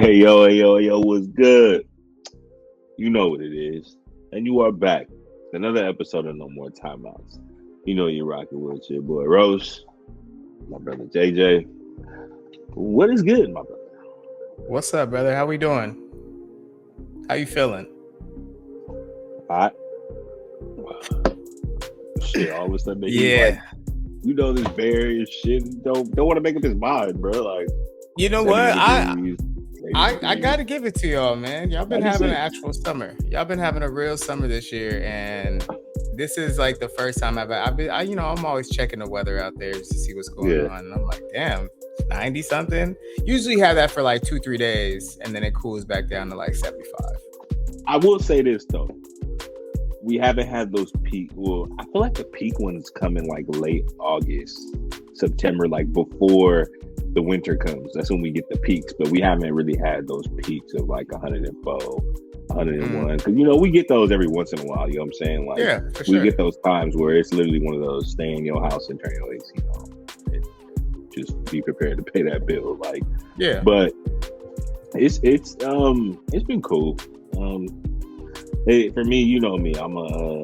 Hey, yo, what's good? You know what it is. And you are back. Another episode of No More Timeouts. You know you're rocking with your boy Rosh, my brother JJ. What is good, my brother? What's up, brother? How we doing? How you feeling? All right. Shit, all of a sudden he's Yeah. like, this Barry shit. Don't want to make up his mind, bro. Like, You know 70 what? degrees, 80 I degrees. gotta give it to y'all, man. Y'all been having an 96. actual summer. Y'all been having a real summer this year, and this is like the first time I'm always checking the weather out there just to see what's going on. And I'm like, damn, 90 something. Usually have that for like 2-3 days, and then it cools back down to like 75. I will say this though. We haven't had those peak. Well, I feel like the peak ones come in like late August, September, like before the winter comes. That's when we get the peaks. But we haven't really had those peaks of like 104, 101. Because we get those every once in a while. You know what I'm saying? Like, yeah, for sure. We get those times where it's literally one of those stay in your house and turn your AC on. Just be prepared to pay that bill. Like, yeah. But it's been cool. Hey, for me, you know me, I'm a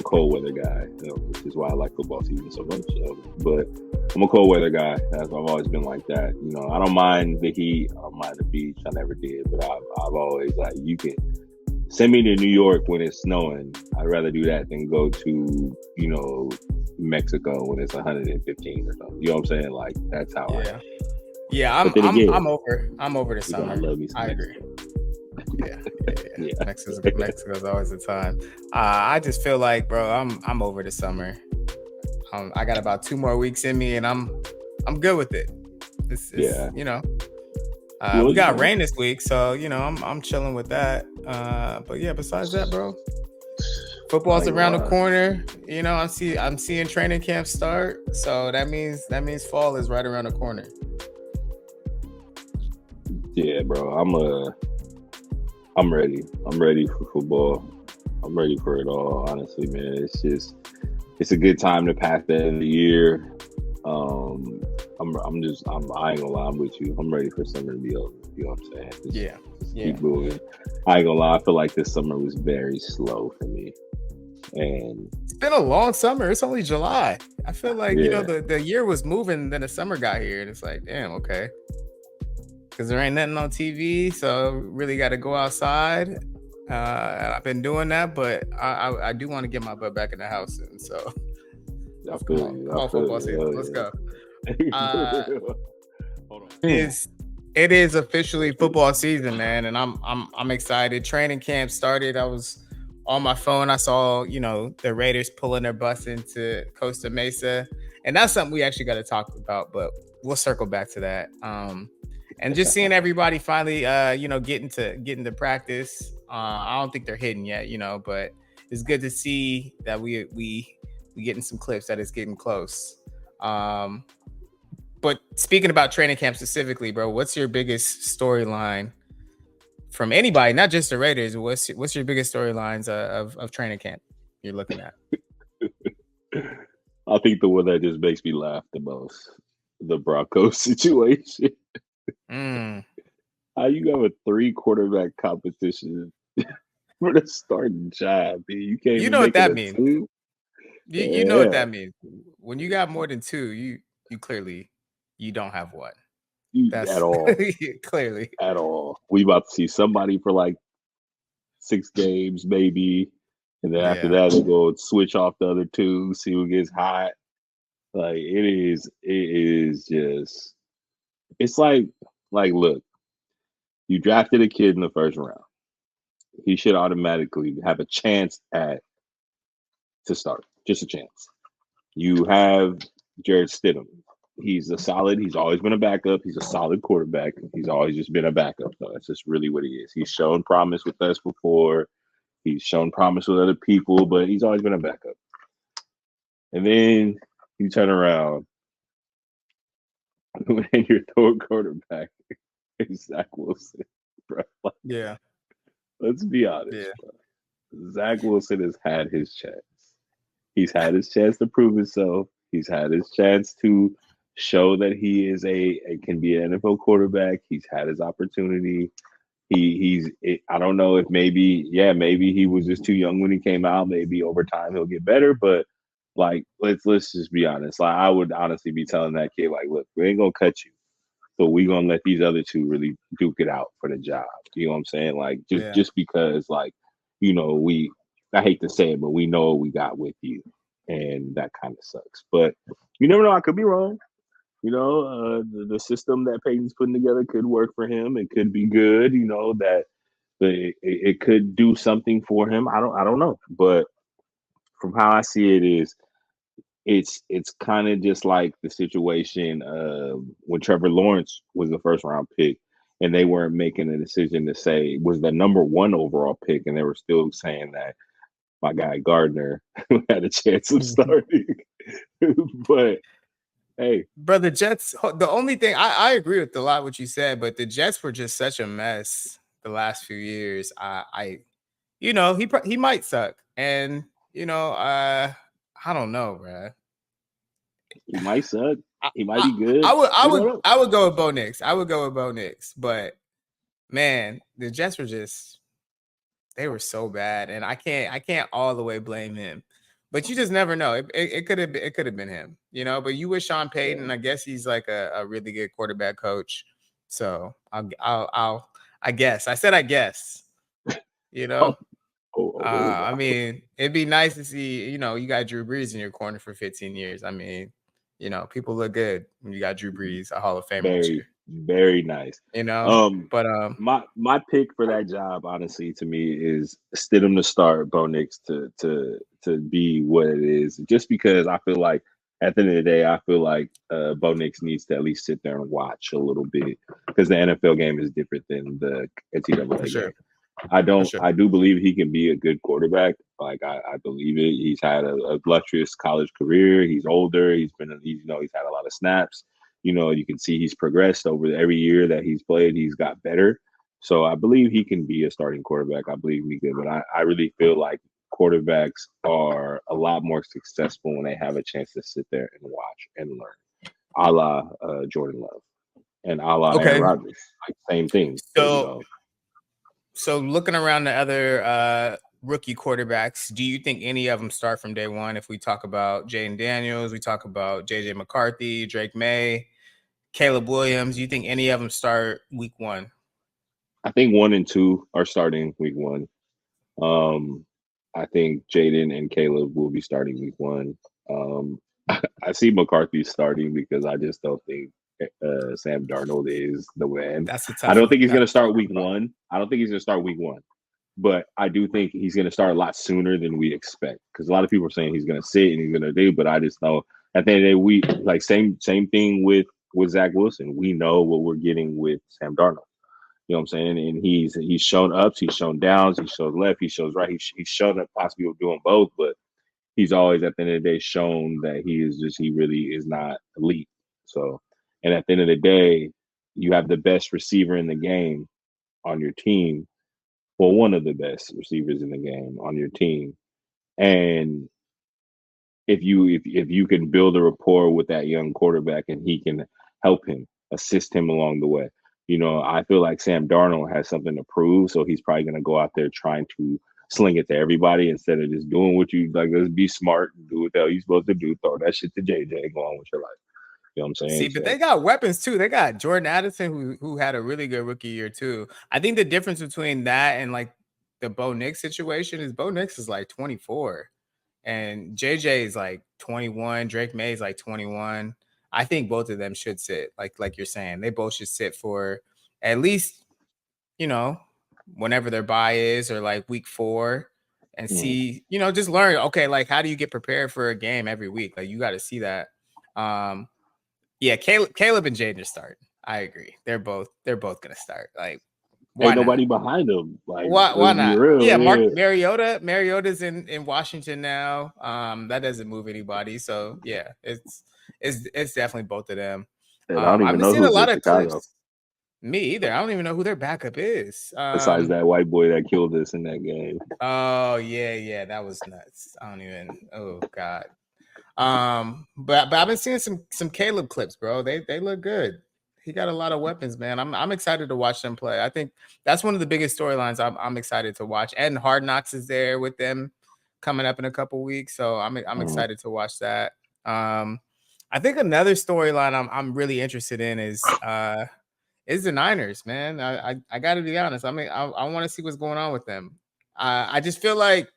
cold weather guy, which is why I like football season so much. But I'm a cold weather guy. I've always been like that. I don't mind the heat. I don't mind the beach. I never did, but I've always like, you can send me to New York when it's snowing. I'd rather do that than go to Mexico when it's 115 or something. You know what I'm saying? Like, that's how I. Yeah, I'm over the summer. I agree. Yeah. Mexico's always the time. I just feel like, bro, I'm over the summer. I got about 2 more weeks in me, and I'm good with it. We got rain this week, so I'm chilling with that. But yeah, besides that, bro, football's around the corner. I'm seeing training camp start, so that means fall is right around the corner. Yeah, bro, I'm ready. I'm ready for football. I'm ready for it all, honestly, man. It's a good time to pass the end of the year. I ain't gonna lie, I'm with you. I'm ready for summer to be over. You know what I'm saying? Just keep moving. I ain't gonna lie, I feel like this summer was very slow for me. And it's been a long summer. It's only July. I feel like, the year was moving, then the summer got here, and it's like, damn, okay. Because there ain't nothing on TV, so really got to go outside. I've been doing that, but I do want to get my butt back in the house soon. So, come on, football season. Let's go. Hold on. It is officially football season, man, and I'm excited. Training camp started. I was on my phone. I saw the Raiders pulling their bus into Costa Mesa, and that's something we actually got to talk about. But we'll circle back to that. And just seeing everybody finally, getting to practice. I don't think they're hitting yet, but it's good to see that we getting some clips that it's getting close. But speaking about training camp specifically, bro, what's your biggest storyline from anybody, not just the Raiders? What's your biggest storylines of training camp you're looking at? I think the one that just makes me laugh the most, the Broncos situation. How you have a 3 quarterback competition for the starting job, man? You can't. You know what that means. You know what that means. When you got more than 2, you clearly you don't have one. At all. Clearly. At all. We about to see somebody for like 6 games, maybe, and then after that they go switch off the other 2, see who gets hot. Like it is just. It's like, look, you drafted a kid in the first round. He should automatically have a chance to start. Just a chance. You have Jared Stidham. He's always been a backup. He's a solid quarterback. He's always just been a backup. So that's just really what he is. He's shown promise with us before. He's shown promise with other people, but he's always been a backup. And then you turn around and your third quarterback is Zach Wilson, bro. Let's be honest, bro. Zach Wilson has had his chance. He's had his chance to prove himself. He's had his chance to show that he is can be an NFL quarterback. He's had his opportunity. I don't know if maybe he was just too young when he came out. Maybe over time he'll get better, but like let's just be honest. Like I would honestly be telling that kid, like, look, we ain't gonna cut you, so we gonna let these other two really duke it out for the job. You know what I'm saying? Like just because like, I hate to say it, but we know what we got with you, and that kind of sucks. But you never know. I could be wrong. The system that Peyton's putting together could work for him. It could be good. That it could do something for him. I don't know, but from how I see it is it's kind of just like the situation when Trevor Lawrence was the first round pick, and they weren't making a decision to say was the number one overall pick, and they were still saying that my guy Gardner had a chance of starting. But hey, bro, the Jets. The only thing I agree with a lot what you said, but the Jets were just such a mess the last few years. He might suck, and I don't know, bro. He might suck. He might be good. I would go with Bo Nix. I would go with Bo Nix, but man, the Jets they were so bad, and I can't all the way blame him. But you just never know. It could have been him, But you with Sean Payton, I guess he's like a really good quarterback coach. So I guess I said I guess, I mean, it'd be nice to see, you got Drew Brees in your corner for 15 years. I mean, people look good when you got Drew Brees, a Hall of Famer. Very, very nice. But my pick for that job, honestly, to me is Stidham to start, Bo Nix to be what it is. Just because I feel like at the end of the day, I feel like Bo Nix needs to at least sit there and watch a little bit because the NFL game is different than the NCAA game. I do believe he can be a good quarterback. Like I believe it. He's had a illustrious college career. He's older. He's had a lot of snaps. You can see he's progressed over every year that he's played. He's got better. So I believe he can be a starting quarterback. I believe he could. But I really feel like quarterbacks are a lot more successful when they have a chance to sit there and watch and learn, a la Jordan Love and a la Aaron Rodgers. Like same thing. So looking around the other rookie quarterbacks, do you think any of them start from day one? If we talk about Jaden Daniels, we talk about JJ McCarthy, Drake May, Caleb Williams, do you think any of them start week one? I think 1 and 2 are starting week one. I think Jaden and Caleb will be starting week one. I see McCarthy starting because I just don't think Sam Darnold is the man. I don't think he's going to start week one. I don't think he's going to start week one. But I do think he's going to start a lot sooner than we expect because a lot of people are saying he's going to sit and he's going to do. But I just know at the end of the day, we like same thing with Zach Wilson. We know what we're getting with Sam Darnold. You know what I'm saying? And he's shown ups, he's shown downs, he shows left, he shows right. He's shown up possibly doing both, but he's always at the end of the day shown that he really is not elite. So, and at the end of the day, you have the best receiver in the game on your team. Well, one of the best receivers in the game on your team. And if you can build a rapport with that young quarterback and he can help him, assist him along the way. I feel like Sam Darnold has something to prove, so he's probably going to go out there trying to sling it to everybody instead of just doing what you like. Let's be smart and do what the hell you're supposed to do. Throw that shit to JJ. Go on with your life. You know what I'm saying? See, but they got weapons too. They got Jordan Addison, who had a really good rookie year too. I think the difference between that and like the Bo Nix situation is Bo Nix is like 24, and JJ is like 21. Drake May is like 21. I think both of them should sit, like you're saying. They both should sit for at least, whenever their bye is or like week 4 and see, just learn, okay, like how do you get prepared for a game every week? Like you got to see that. Yeah, Caleb and Jaden are starting. I agree. They're both gonna start. Like ain't nobody behind them. Like why not? Real, yeah, Mariota's in Washington now. That doesn't move anybody. So yeah, it's definitely both of them. I don't even know who's in Chicago. Clips. Me either. I don't even know who their backup is. Besides that white boy that killed us in that game. Oh yeah, that was nuts. I don't even. Oh God. But I've been seeing some Caleb clips, bro. They look good. He got a lot of weapons, man. I'm excited to watch them play. I think that's one of the biggest storylines I'm excited to watch. And Hard Knocks is there with them coming up in a couple weeks, so I'm excited to watch that. I think another storyline I'm really interested in is the Niners, man. I got to be honest. I mean, I want to see what's going on with them. I just feel like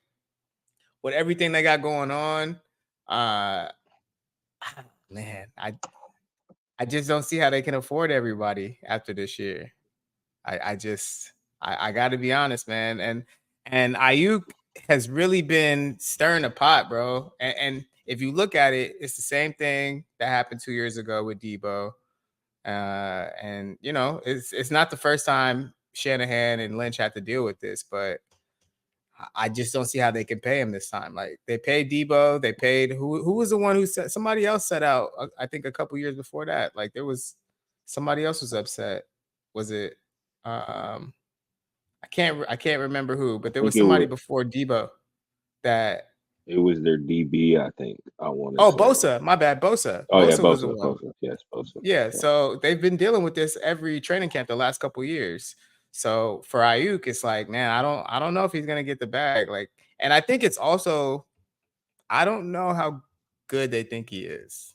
with everything they got going on, man, I just don't see how they can afford everybody after this year. I got to be honest, man. And Ayuk has really been stirring the pot, bro. And if you look at it, it's the same thing that happened 2 years ago with Debo. And you know, it's not the first time Shanahan and Lynch had to deal with this, but I just don't see how they can pay him this time. Like they paid Debo, they paid who was the one who said somebody else set out. I think a couple years before that, like there was somebody else was upset. Was it? I can't remember who, but there I think was it somebody was before Debo that. their DB. I think I want to Oh, say. Bosa, my bad, Bosa. Oh yeah, Bosa was the Bosa, one. Bosa. Yes, Bosa. Yeah, Yeah. so they've been dealing with this every training camp the last couple years. So for Ayuk, it's like, man, I don't know if he's gonna get the bag. Like, and I think it's also, I don't know how good they think he is.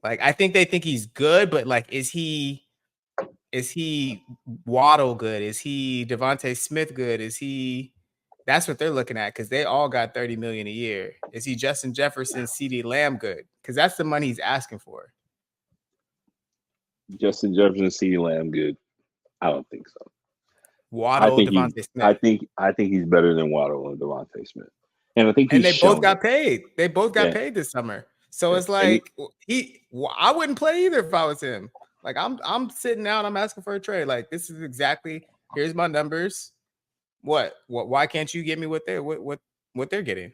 Like, I think they think he's good, but like, is he Waddle good? Is he Devontae Smith good? Is he? That's what they're looking at because they all got 30 million a year. Is he Justin Jefferson, CD Lamb good? Because that's the money he's asking for. Justin Jefferson, CeeDee Lamb, good. I don't think so. Waddle, Devontae Smith. I think he's better than Waddle and Devontae Smith, and I think And he's they both shown got it. paid. They both got Yeah, paid this summer. So yeah. it's like I wouldn't play either if I was him. Like I'm sitting out, I'm asking for a trade. Like this is exactly, here's my numbers. What why can't you get me what they're getting?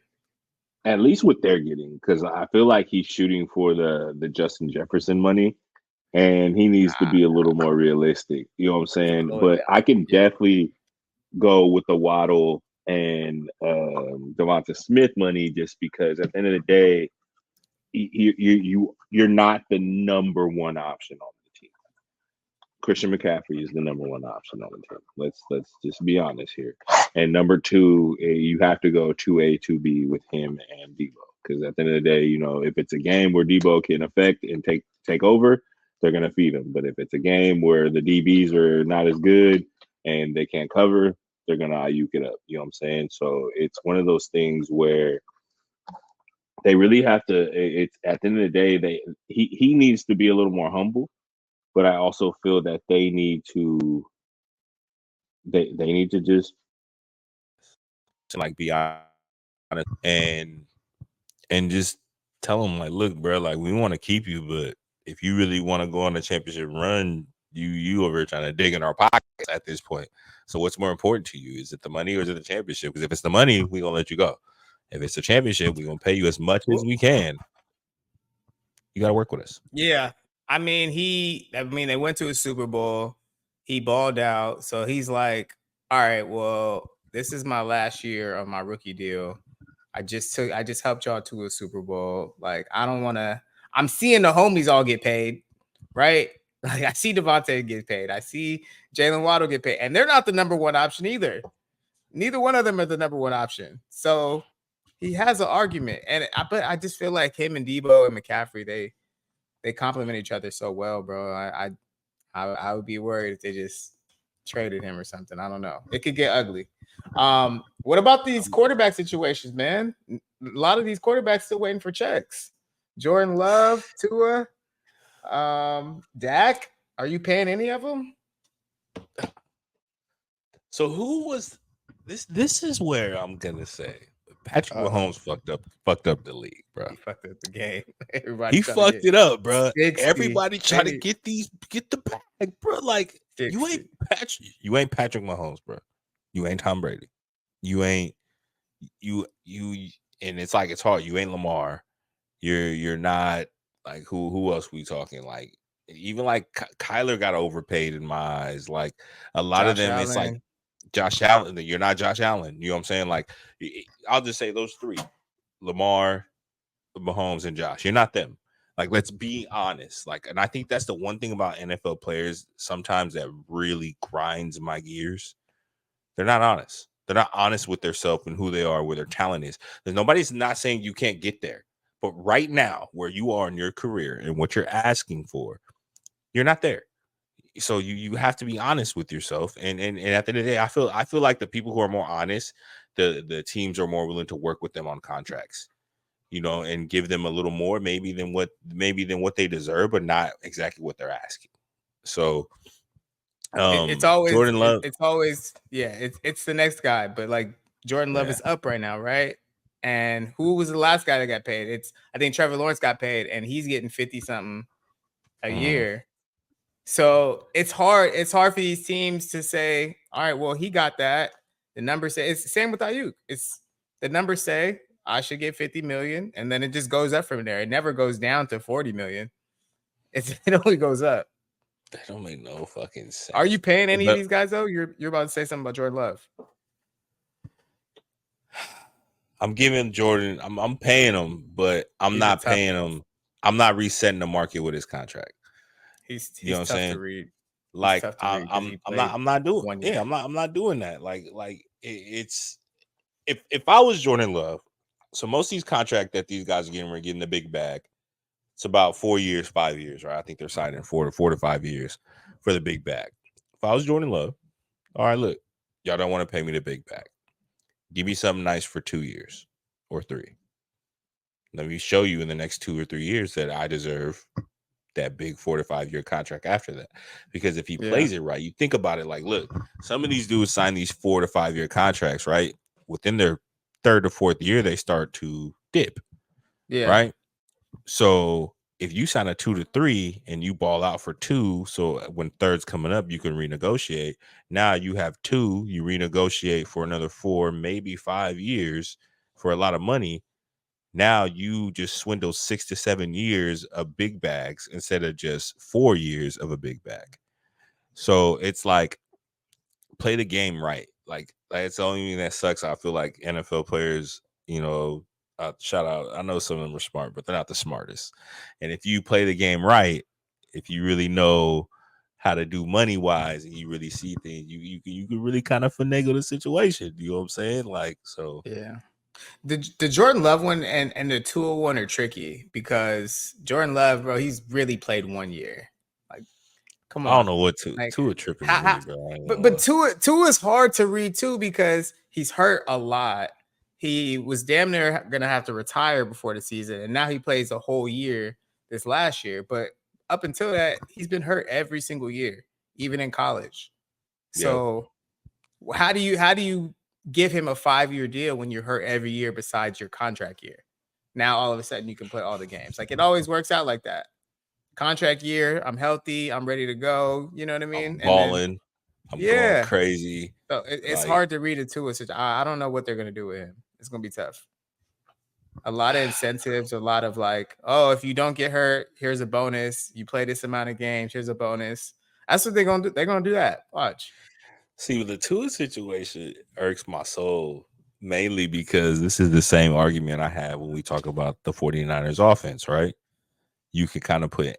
At least what they're getting, because I feel like he's shooting for the Justin Jefferson money, and he needs to be a little more realistic. You know what I'm saying? Slow it But I down. can Yeah. definitely go with the Waddle and Devonta Smith money, just because at the end of the day, you're not the number one option on the team. Christian McCaffrey is the number one option on the team. Let's just be honest here. And number two, you have to go 2A, 2B with him and Debo. Because at the end of the day, you know, if it's a game where Debo can affect and take over, they're gonna feed him. But if it's a game where the DBs are not as good and they can't cover, they're gonna Ayuk it up. You know what I'm saying? So it's one of those things where they really have to. It's at the end of the day, he needs to be a little more humble, but I also feel that they need to just like be honest and just tell them like, look, bro, like we want to keep you, but if you really want to go on a championship run, you over trying to dig in our pockets at this point. So what's more important to you? Is it the money or is it the championship? Because if it's the money, we're gonna let you go. If it's a championship, we're gonna pay you as much as we can. You gotta work with us. Yeah. I mean, they went to a Super Bowl. He balled out. So he's like, all right, well, this is my last year of my rookie deal. I just helped y'all to a Super Bowl. Like, I don't want to. I'm seeing the homies all get paid, right? Like, I see Devontae get paid. I see Jalen Waddle get paid, and they're not the number one option either. Neither one of them are the number one option. So he has an argument, but I just feel like him and Debo and McCaffrey, they complement each other so well, bro. I would be worried if they just traded him or something. I don't know. It could get ugly. What about these quarterback situations, man? A lot of these quarterbacks still waiting for checks. Jordan Love, Tua, Dak. Are you paying any of them? So who was this? This is where I'm gonna say Patrick Mahomes fucked up the league, bro. He fucked up the game. Everybody he fucked it up, bro. 60, Everybody trying to get the bag, bro. Like 60. you ain't Patrick Mahomes, bro. You ain't Tom Brady. You ain't you, and it's like it's hard. You ain't Lamar. You're not like who else we talking? Like even like Kyler got overpaid in my eyes. Like a lot of them, it's like Josh Allen. You're not Josh Allen. You know what I'm saying? Like I'll just say those three: Lamar, Mahomes and Josh. You're not them. Like, let's be honest. Like, and I think that's the one thing about NFL players sometimes that really grinds my gears. They're not honest. They're not honest with themselves and who they are, where their talent is. Nobody's not saying you can't get there. But right now, where you are in your career and what you're asking for, you're not there. So you have to be honest with yourself. And at the end of the day, I feel like the people who are more honest, the teams are more willing to work with them on contracts, and give them a little more maybe than what they deserve, but not exactly what they're asking. So it's always Jordan Love. It's always it's the next guy, but like Jordan Love is up right now, right? And who was the last guy that got paid? I think Trevor Lawrence got paid, and he's getting 50 something a year. So it's hard. It's hard for these teams to say, all right, well, he got that. The numbers say it's the same with Ayuk. It's the numbers say I should get 50 million, and then it just goes up from there. It never goes down to 40 million. It only goes up. That don't make no fucking sense. Are you paying any of these guys though? You're about to say something about Jordan Love. I'm giving Jordan. I'm paying him, but I'm not paying him. I'm not resetting the market with his contract. He's you know what I'm saying? To read. Like I'm not doing. Yeah, I'm not doing that. Like it's if I was Jordan Love, so most of these contracts that these guys are getting the big bag. It's about 4 years, 5 years, right? I think they're signing 4 to 5 years for the big bag. If I was Jordan Love, all right, look, y'all don't want to pay me the big bag. Give me something nice for 2 years or 3. Let me show you in the next 2 or 3 years that I deserve that big 4 to 5 year contract after that. Because if he plays it right, you think about it like, look, some of these dudes sign these 4 to 5 year contracts, right? Within their 3rd or 4th year, they start to dip. Yeah. Right. So if you sign a 2 to 3 and you ball out for 2, so when 3rd's coming up, you can renegotiate. Now you have 2, you renegotiate for another 4, maybe 5 years for a lot of money. Now you just swindle 6 to 7 years of big bags instead of just 4 years of a big bag. So it's like, play the game right. Like it's the only thing that sucks. I feel like NFL players, shout out. I know some of them are smart, but they're not the smartest. And if you play the game right, if you really know how to do money wise, and you really see things, you can really kind of finagle the situation. You know what I'm saying? Like, so yeah. The Jordan Love one and the Tua one are tricky because Jordan Love, bro, he's really played 1 year. Like, come on. I don't know what Tua tripping to me, bro. But Tua is hard to read too because he's hurt a lot. He was damn near gonna have to retire before the season, and now he plays a whole year this last year. But up until that, he's been hurt every single year, even in college. So how do you give him a 5-year deal when you're hurt every year besides your contract year? Now all of a sudden you can play all the games. Like, it always works out like that. Contract year, I'm healthy, I'm ready to go. You know what I mean? I'm balling. I'm going crazy. So it's hard to read it to us. I don't know what they're gonna do with him. It's gonna be tough. A lot of incentives, a lot of like, oh, if you don't get hurt, here's a bonus. You play this amount of games, here's a bonus. That's what they're gonna do. They're gonna do that. Watch. See, with the Tua situation irks my soul mainly because this is the same argument I had when we talk about the 49ers offense, right? You could kind of put,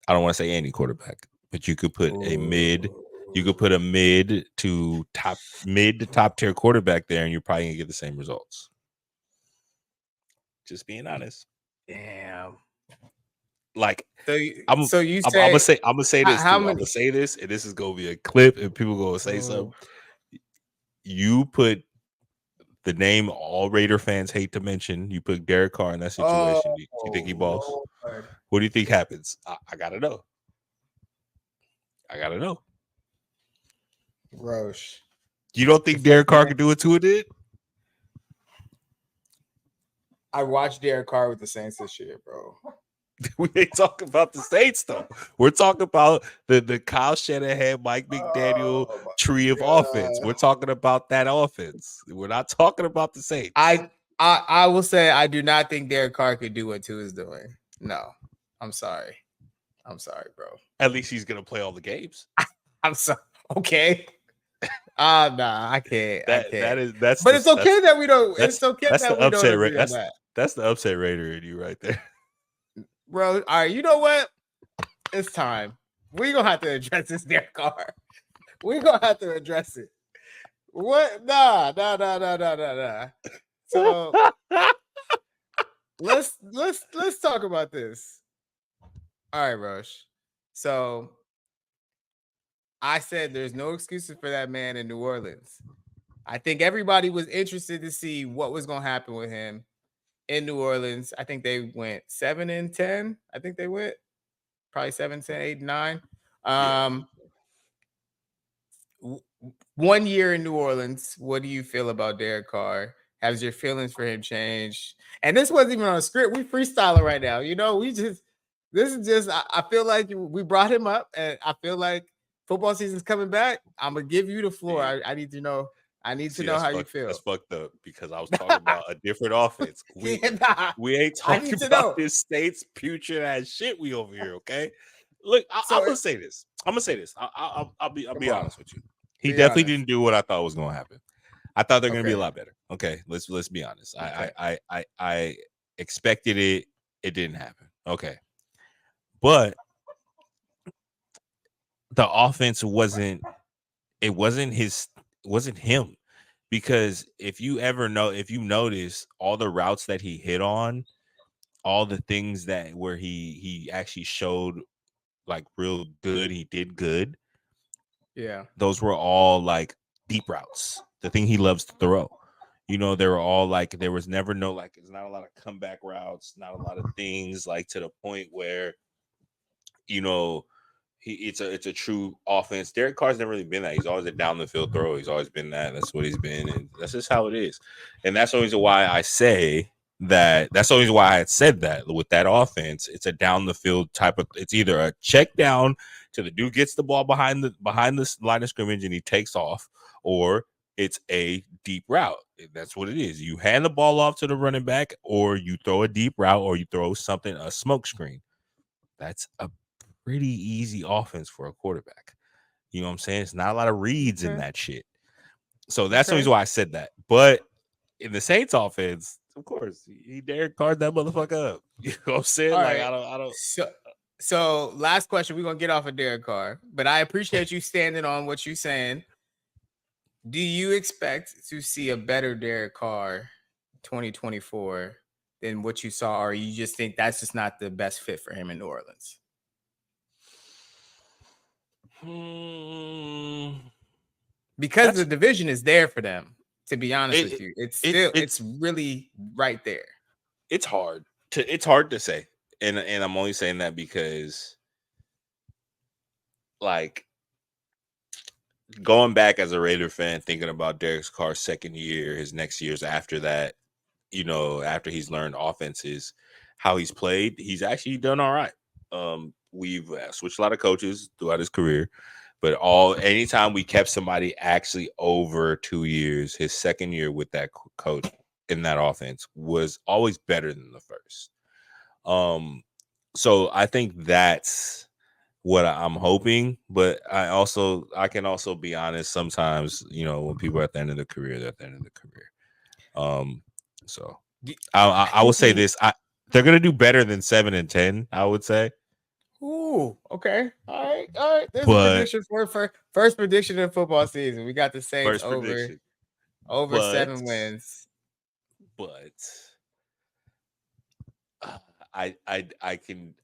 I don't want to say any quarterback, but you could put a mid to top tier quarterback there, and you're probably gonna get the same results. Just being honest. Damn. Like, I'm gonna say this. I'm gonna say this, and this is gonna be a clip, and people gonna say something. You put the name all Raider fans hate to mention. You put Derek Carr in that situation. Do you think he balls? Lord. What do you think happens? I gotta know. Roche. You don't think Derek Carr could do what Tua did? I watched Derek Carr with the Saints this year, bro. We ain't talking about the Saints though. We're talking about the Kyle Shanahan, Mike McDaniel tree of offense. We're talking about that offense. We're not talking about the Saints. I will say I do not think Derek Carr could do what Tua is doing. No, I'm sorry, bro. At least he's gonna play all the games. I'm sorry. Okay. Nah, I can't. That's but it's okay that we don't. It's okay that we don't agree on that. That's the upset raider in you right there. Bro, all right, you know what? It's time. We're going to have to address this Derek Carr. We're going to have to address it. What? Nah. So let's talk about this. All right, Rush. So I said there's no excuses for that man in New Orleans. I think everybody was interested to see what was going to happen with him in New Orleans. I think they went 7-10. I think they went probably 7, 10, 8, 9. Yeah. 1 year in New Orleans. What do you feel about Derek Carr? Has your feelings for him changed? And this wasn't even on a script. We freestyling right now. You know, this is just, I feel like we brought him up, and I feel like football season's coming back. I'm going to give you the floor. I need to know. I need to know how you feel. That's fucked up because I was talking about a different offense. We ain't talking about this state's putrid ass shit we over here, okay? Look, I'm gonna say this. I'll be honest with you. He definitely didn't do what I thought was gonna happen. I thought they're gonna be a lot better. Okay, let's be honest. Okay. I expected it. It didn't happen. Okay, but the offense wasn't him, because if you notice all the routes that he hit on, all the things that where he actually showed like real good, he did good. Yeah, those were all like deep routes, the thing he loves to throw. You know, they were all like, there was never no like, there's not a lot of comeback routes, not a lot of things like to the point where, you know, it's a true offense. Derek Carr's never really been that. He's always a down the field thrower. He's always been that. That's what he's been, and that's just how it is. And that's the reason why I say that. That's the reason why I had said that with that offense, it's a down the field type of. It's either a check down to the dude gets the ball behind the line of scrimmage and he takes off, or it's a deep route. That's what it is. You hand the ball off to the running back, or you throw a deep route, or you throw something, a smoke screen. That's a pretty easy offense for a quarterback. You know what I'm saying? It's not a lot of reads in that shit. So that's the reason why I said that. But in the Saints offense, of course, he Derek Carr that motherfucker up. You know what I'm saying? All like right. I don't. So last question, we're gonna get off of Derek Carr, but I appreciate you standing on what you're saying. Do you expect to see a better Derek Carr 2024 than what you saw, or you just think that's just not the best fit for him in New Orleans? Because the division is there for them, to be honest with you. It's really right there. It's hard to say. And I'm only saying that because, like, going back as a Raider fan, thinking about Derek Carr's second year, his next years after that, you know, after he's learned offenses, how he's played, he's actually done all right. We've switched a lot of coaches throughout his career, but anytime we kept somebody actually over 2 years, his second year with that coach in that offense was always better than the first. So I think that's what I'm hoping, but I can also be honest. Sometimes, you know, when people are at the end of the career, they're at the end of the career. So I will say this: they're gonna do better than 7-10. I would say. Ooh, okay, all right. There's a prediction for first prediction in football season. We got the Saints over 7 wins. But I can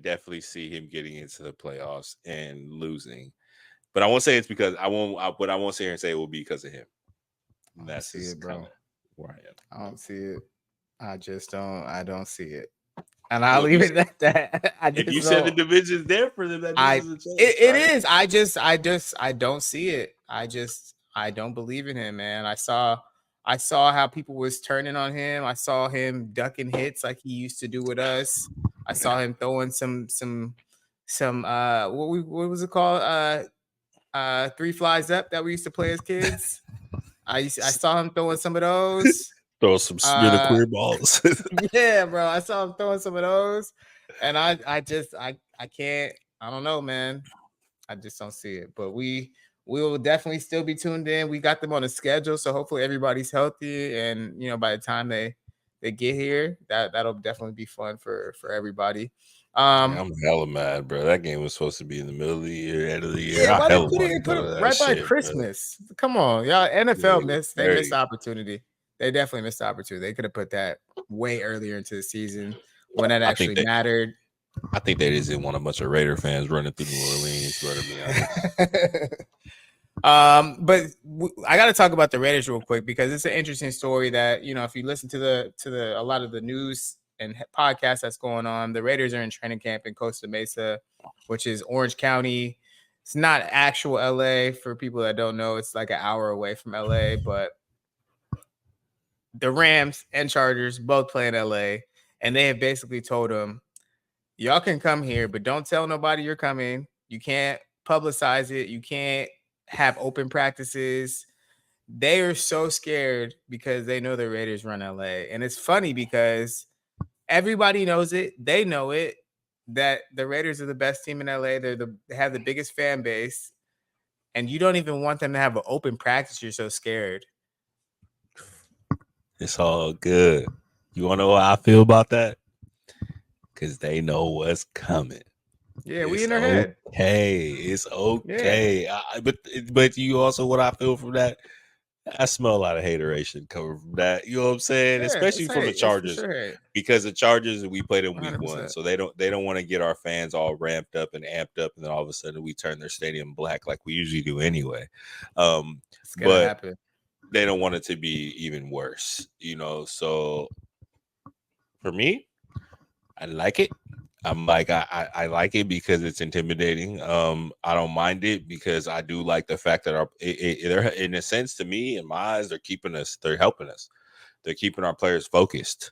definitely see him getting into the playoffs and losing. But I won't say it's because I won't sit here and say it will be because of him. And that's just kind of where I am. I don't see it. I don't see it. And I'll leave it at that. If you said the division's there for them, it is. I don't see it. I don't believe in him, man. I saw how people was turning on him. I saw him ducking hits like he used to do with us. I saw him throwing some what was it called? 3 flies up that we used to play as kids. I saw him throwing some of those. Throw some spin the queer balls. Yeah, bro. I saw him throwing some of those. And I can't. I don't know, man. I just don't see it. But we will definitely still be tuned in. We got them on a schedule, so hopefully everybody's healthy. And you know, by the time they they get here, that'll definitely be fun for everybody. I'm hella mad, bro. That game was supposed to be in the middle of the year, end of the year. Yeah, I why they hella put want to it go to that right by shit, Christmas? Come on, y'all. bro. NFL Yeah, they missed 30. the opportunity. They definitely missed the opportunity. They could have put that way earlier into the season when that I think actually they, mattered. I think they just didn't want a bunch of Raider fans running through New Orleans, bro. To be honest, But I got to talk about the Raiders real quick because it's an interesting story that, you know, if you listen to a lot of the news and podcasts that's going on, the Raiders are in training camp in Costa Mesa, which is Orange County. It's not actual LA for people that don't know. It's like an hour away from LA, but the Rams and Chargers both play in LA, and they have basically told them, y'all can come here, but don't tell nobody you're coming. You can't publicize it. You can't have open practices. They are so scared because they know the Raiders run LA. And it's funny because everybody knows it. They know it, that the Raiders are the best team in LA. They have the biggest fan base. And you don't even want them to have an open practice. You're so scared. it's all good. You want to know how I feel about that? Because they know what's coming. Yeah, we It's in their head. okay. It's okay. Yeah. But you also what I feel from that. I smell a lot of hateration coming from that. You know what I'm saying? Yeah, Especially it's from the hate. It's for Chargers, sure hate. because the Chargers we played in week 1, 100%. so they don't want to get our fans all ramped up and amped up, and then all of a sudden we turn their stadium black like we usually do anyway. It's going to But happen. they don't want it to be even worse, you know. So for me, I like it. I'm like I like it because it's intimidating. I don't mind it because I do like the fact that they're, in a sense, to me, in my eyes, they're helping us. They're keeping our players focused.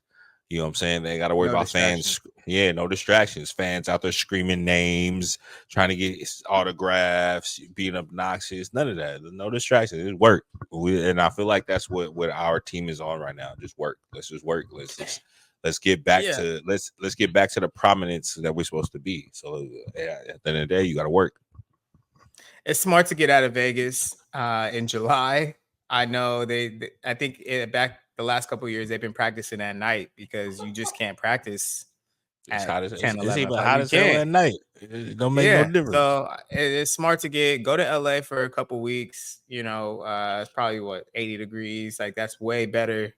You know what I'm saying? They got to worry No about distractions. fans. Yeah, no distractions. Fans out there screaming names, trying to get autographs, being obnoxious. None of that. No distractions. It's work. And I feel like that's what our team is on right now. Just work. Let's just work. Let's get back Yeah. to let's get back to the prominence that we're supposed to be. So yeah, at the end of the day, you got to work. It's smart to get out of Vegas in July. I know I think back the last couple of years they've been practicing at night because you just can't practice It's at hot as 10, it's 11 even o'clock. hot You as hell can't. at night. It don't make no Yeah. difference. So it's smart to go to LA for a couple weeks. You know, it's probably 80 degrees. Like that's way better.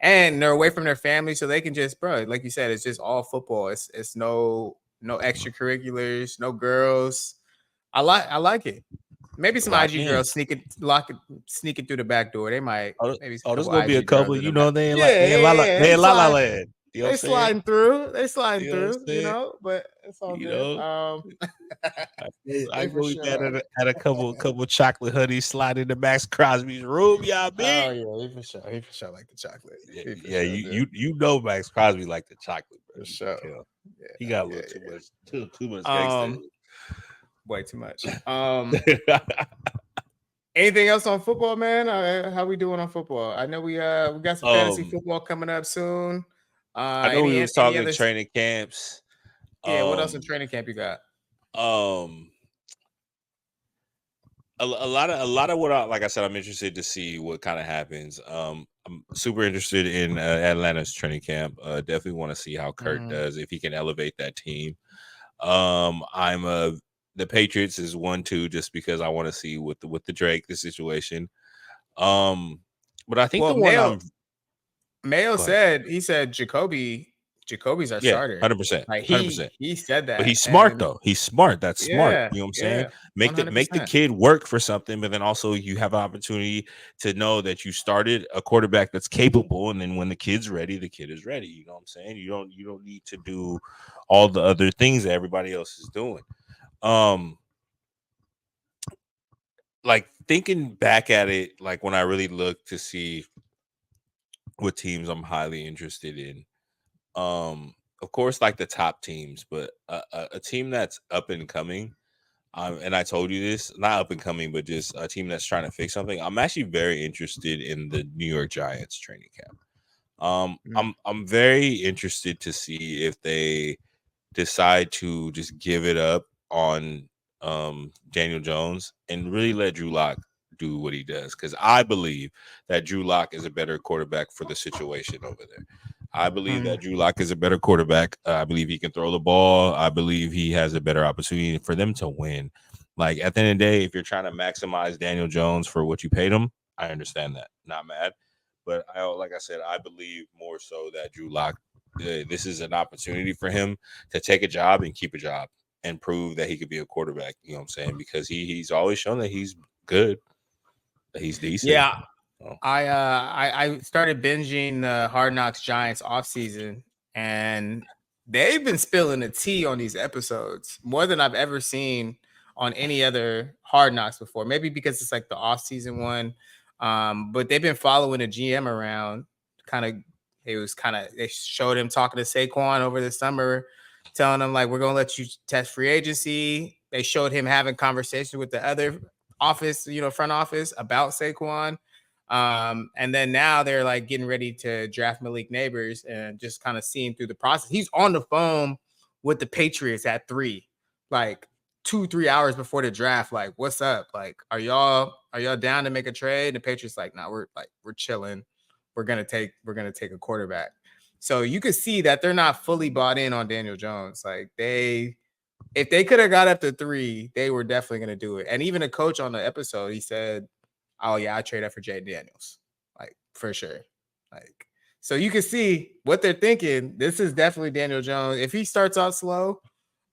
And they're away from their family, so they can just, bro, like you said, it's just all football. It's no extracurriculars, no girls. I like it. Maybe some Lock IG in. girls sneaking through the back door. They might maybe a There's couple gonna be a IG girls couple. in You the know, back. they ain't Yeah, they They in La La slide, Land. You know what I'm saying? sliding through. They sliding You know what I'm through. You saying? know, but it's all You good. know, I They for go sure. at a couple chocolate honeys slide into Max Crosby's room. Y'all Oh big. yeah, he for sure. He for sure like the chocolate. Yeah, He for yeah. sure do. You know Max Crosby like the chocolate, bro. For You can sure. tell. Yeah, He got a yeah, little too much yeah. gangster. Way too much. Anything else on football, man? How we doing on football? I know we got some fantasy football coming up soon. I know we was Any talking other? training camps. Yeah, what else in training camp you got? A lot of what like I said, I'm interested to see what kind of happens. I'm super interested in Atlanta's training camp. Definitely want to see how Kurt does, if he can elevate that team. I'm the Patriots is 1-2 just because I want to see with the Drake the situation. But I think the one Mayo said Jacoby's our starter. 100%, Like 100%. he said that. But he's smart though. He's smart. That's smart. Yeah, You know what I'm saying? Make 100%. the kid work for something, but then also you have an opportunity to know that you started a quarterback that's capable, and then when the kid's ready, the kid is ready. You know what I'm saying? You don't need to do all the other things that everybody else is doing. Like thinking back at it, like when I really look to see what teams I'm highly interested in. Of course, like the top teams, but a team that's up and coming. And I told you this, not up and coming, but just a team that's trying to fix something. I'm actually very interested in the New York Giants training camp. I'm very interested to see if they decide to just give it up on Daniel Jones and really let Drew Lock do what he does, because I believe that Drew Lock is a better quarterback for the situation over there. I believe that Drew Lock is a better quarterback. I believe he can throw the ball. I believe he has a better opportunity for them to win. Like at the end of the day, if you're trying to maximize Daniel Jones for what you paid him, I understand that. Not mad. But like I said, I believe more so that Drew Lock, this is an opportunity for him to take a job and keep a job and prove that he could be a quarterback. You know what I'm saying? Because he's always shown that he's good, that he's decent. Yeah. I started binging the Hard Knocks Giants offseason, and they've been spilling the tea on these episodes more than I've ever seen on any other Hard Knocks before. Maybe because it's like the offseason one, but they've been following a GM around. They showed him talking to Saquon over the summer, telling him like, we're gonna let you test free agency. They showed him having conversations with the other office, front office about Saquon. And then now they're like getting ready to draft Malik Neighbors and just kind of seeing through the process. He's on the phone with the Patriots at 3, like 2-3 hours before the draft. Like, what's up? Like, are y'all down to make a trade? And the Patriots like, no, we're chilling. We're gonna take a quarterback. So you could see that they're not fully bought in on Daniel Jones. Like if they could have got up to 3, they were definitely gonna do it. And even a coach on the episode, he said, oh yeah, I trade that for Jay Daniels, like for sure. Like, so you can see what they're thinking. This is definitely Daniel Jones. If he starts out slow,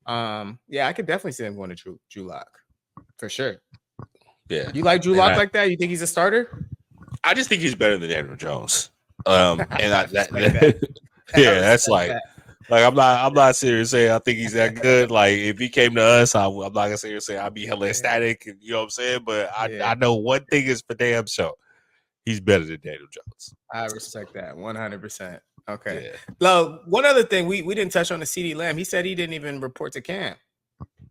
I could definitely see him going to Drew Lock for sure. Yeah, you like Drew Lock like that? You think he's a starter? I just think he's better than Daniel Jones. That's like I'm not serious saying I think he's that good. Like if he came to us, I'm not gonna sit here and say I'd be hella ecstatic, and you know what I'm saying. But I know one thing is for damn sure, he's better than Daniel Jones. I respect that 100%. Okay. Now, one other thing we didn't touch on the CeeDee Lamb. He said he didn't even report to camp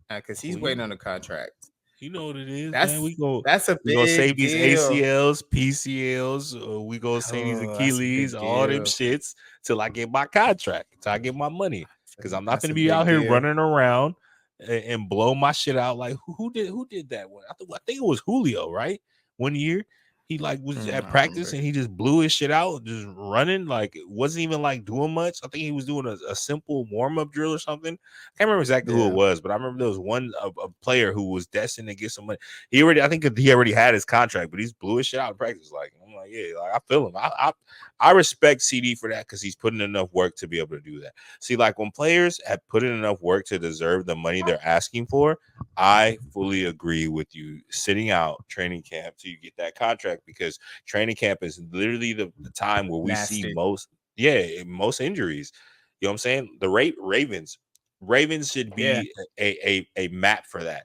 because he's waiting on the contract. You know what it is, man. That's a big we gonna save these deal. ACLs, PCLs. We gonna save these Achilles, all them shits till I get my contract, till I get my money. Because I'm not gonna be out here running around and blow my shit out. Like who did that one? I think it was Julio, right? One year. He like was at practice and he just blew his shit out, just running. Like it wasn't even like doing much. I think he was doing a simple warm-up drill or something. I can't remember exactly who it was, but I remember there was one a player who was destined to get some money. I think he already had his contract, but he's blew his shit out in practice. Like I'm like, yeah, like I feel him. I respect CD for that because he's putting enough work to be able to do that. See, like when players have put in enough work to deserve the money they're asking for, I fully agree with you sitting out training camp till you get that contract, because training camp is literally the time where we see most injuries. You know what I'm saying? The Ravens should be a map for that.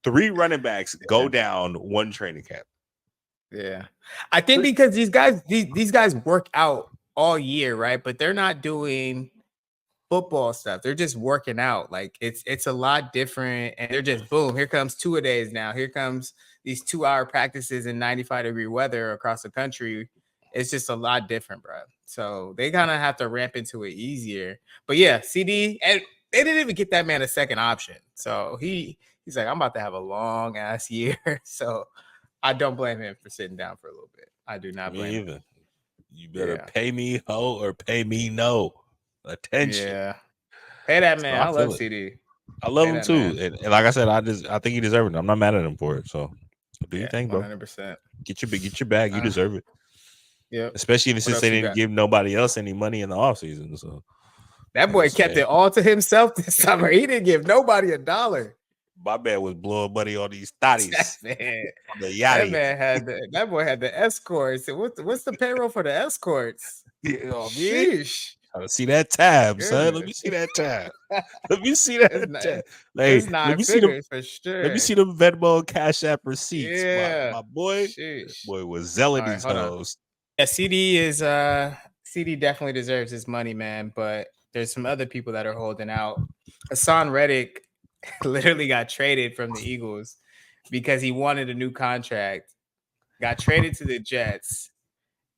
3 running backs go down one training camp. Yeah, I think because these guys work out all year, right? But they're not doing football stuff. They're just working out. Like it's a lot different, and they're just boom. Here comes 2-a-days now. Here comes these 2-hour practices in 95-degree weather across the country. It's just a lot different, bro. So they kind of have to ramp into it easier. But yeah, CD, and they didn't even get that man a second option. So he's like, I'm about to have a long ass year. So I don't blame him for sitting down for a little bit. I do not blame him. You better pay me ho or pay me no attention. Yeah, pay that man. I love CD. I love him too, and like I said, I think he deserves it. I'm not mad at him for it. So do your thing, bro. 100%. Get your bag. You deserve it. Yeah, especially since they didn't give nobody else any money in the offseason. So that boy kept it all to himself this summer. He didn't give nobody $1. My man was blowing money on these thotties. That boy had the escorts. What's the payroll for the escorts? Sheesh. I see that tab, son. Let me see that tab. Let me see that tab. Like, let me see them for sure. Let me see them Venmo Cash App receipts. Yeah. My boy. Boy was zelling these hoes. Yeah, CD definitely deserves his money, man. But there's some other people that are holding out. Hassan Reddick literally got traded from the Eagles because he wanted a new contract. Got traded to the Jets.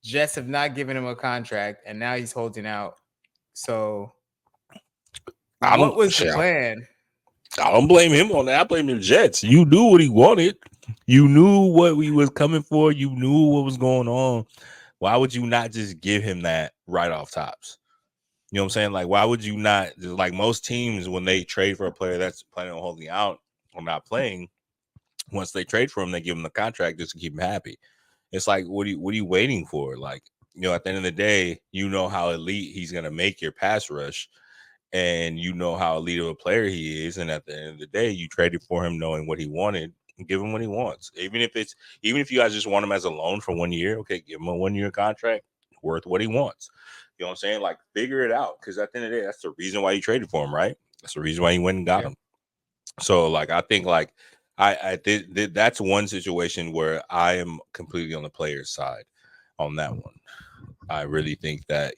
Jets have not given him a contract, and now he's holding out. So, what was the plan? I don't blame him on that. I blame the Jets. You knew what he wanted. You knew what we was coming for. You knew what was going on. Why would you not just give him that right off tops? You know what I'm saying? Like, why would you not? Like most teams, when they trade for a player that's planning on holding out or not playing, once they trade for him, they give him the contract just to keep him happy. It's like, what are you waiting for? Like, at the end of the day, you know how elite he's gonna make your pass rush, and you know how elite of a player he is. And at the end of the day, you traded for him knowing what he wanted. Give him what he wants. Even if you guys just want him as a loan for 1 year, okay, give him a 1 year contract worth what he wants. You know what I'm saying? Like, figure it out. Because at the end of the day, that's the reason why you traded for him, right? That's the reason why you went and got him. So, like, I think, like, I did that's one situation where I am completely on the player's side on that one. I really think that,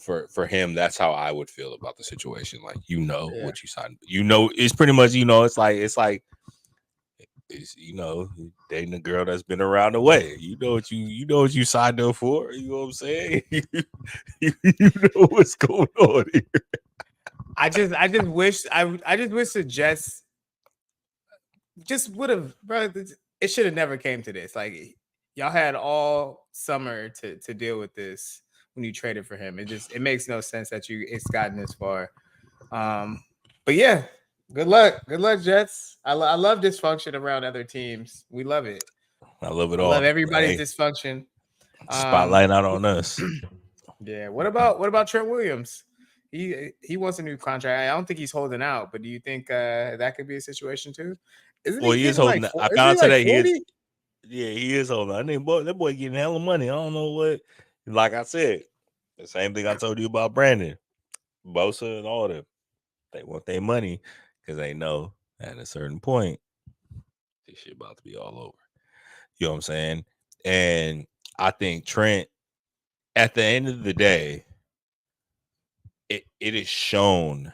for him, that's how I would feel about the situation. Like, what you signed. It's pretty much, it's dating a girl that's been around the way. You know what you signed up for. You know what I'm saying? you know what's going on here. I just wish the Jets just would have, bro. It should have never came to this. Like, y'all had all summer to deal with this when you traded for him. It makes no sense that it's gotten this far. But yeah, good luck, Jets. I love dysfunction around other teams. We love it. I love it all. Love everybody's dysfunction. Spotlight out on us. Yeah. What about Trent Williams? He wants a new contract. I don't think he's holding out, but do you think that could be a situation too? He is holding. I found out today he is. Yeah, he is holding out. That boy getting hella money. I don't know what. Like I said, the same thing I told you about Brandon, Bosa, and all them. They want their money because they know at a certain point this shit about to be all over. You know what I'm saying? And I think Trent, at the end of the day, it is shown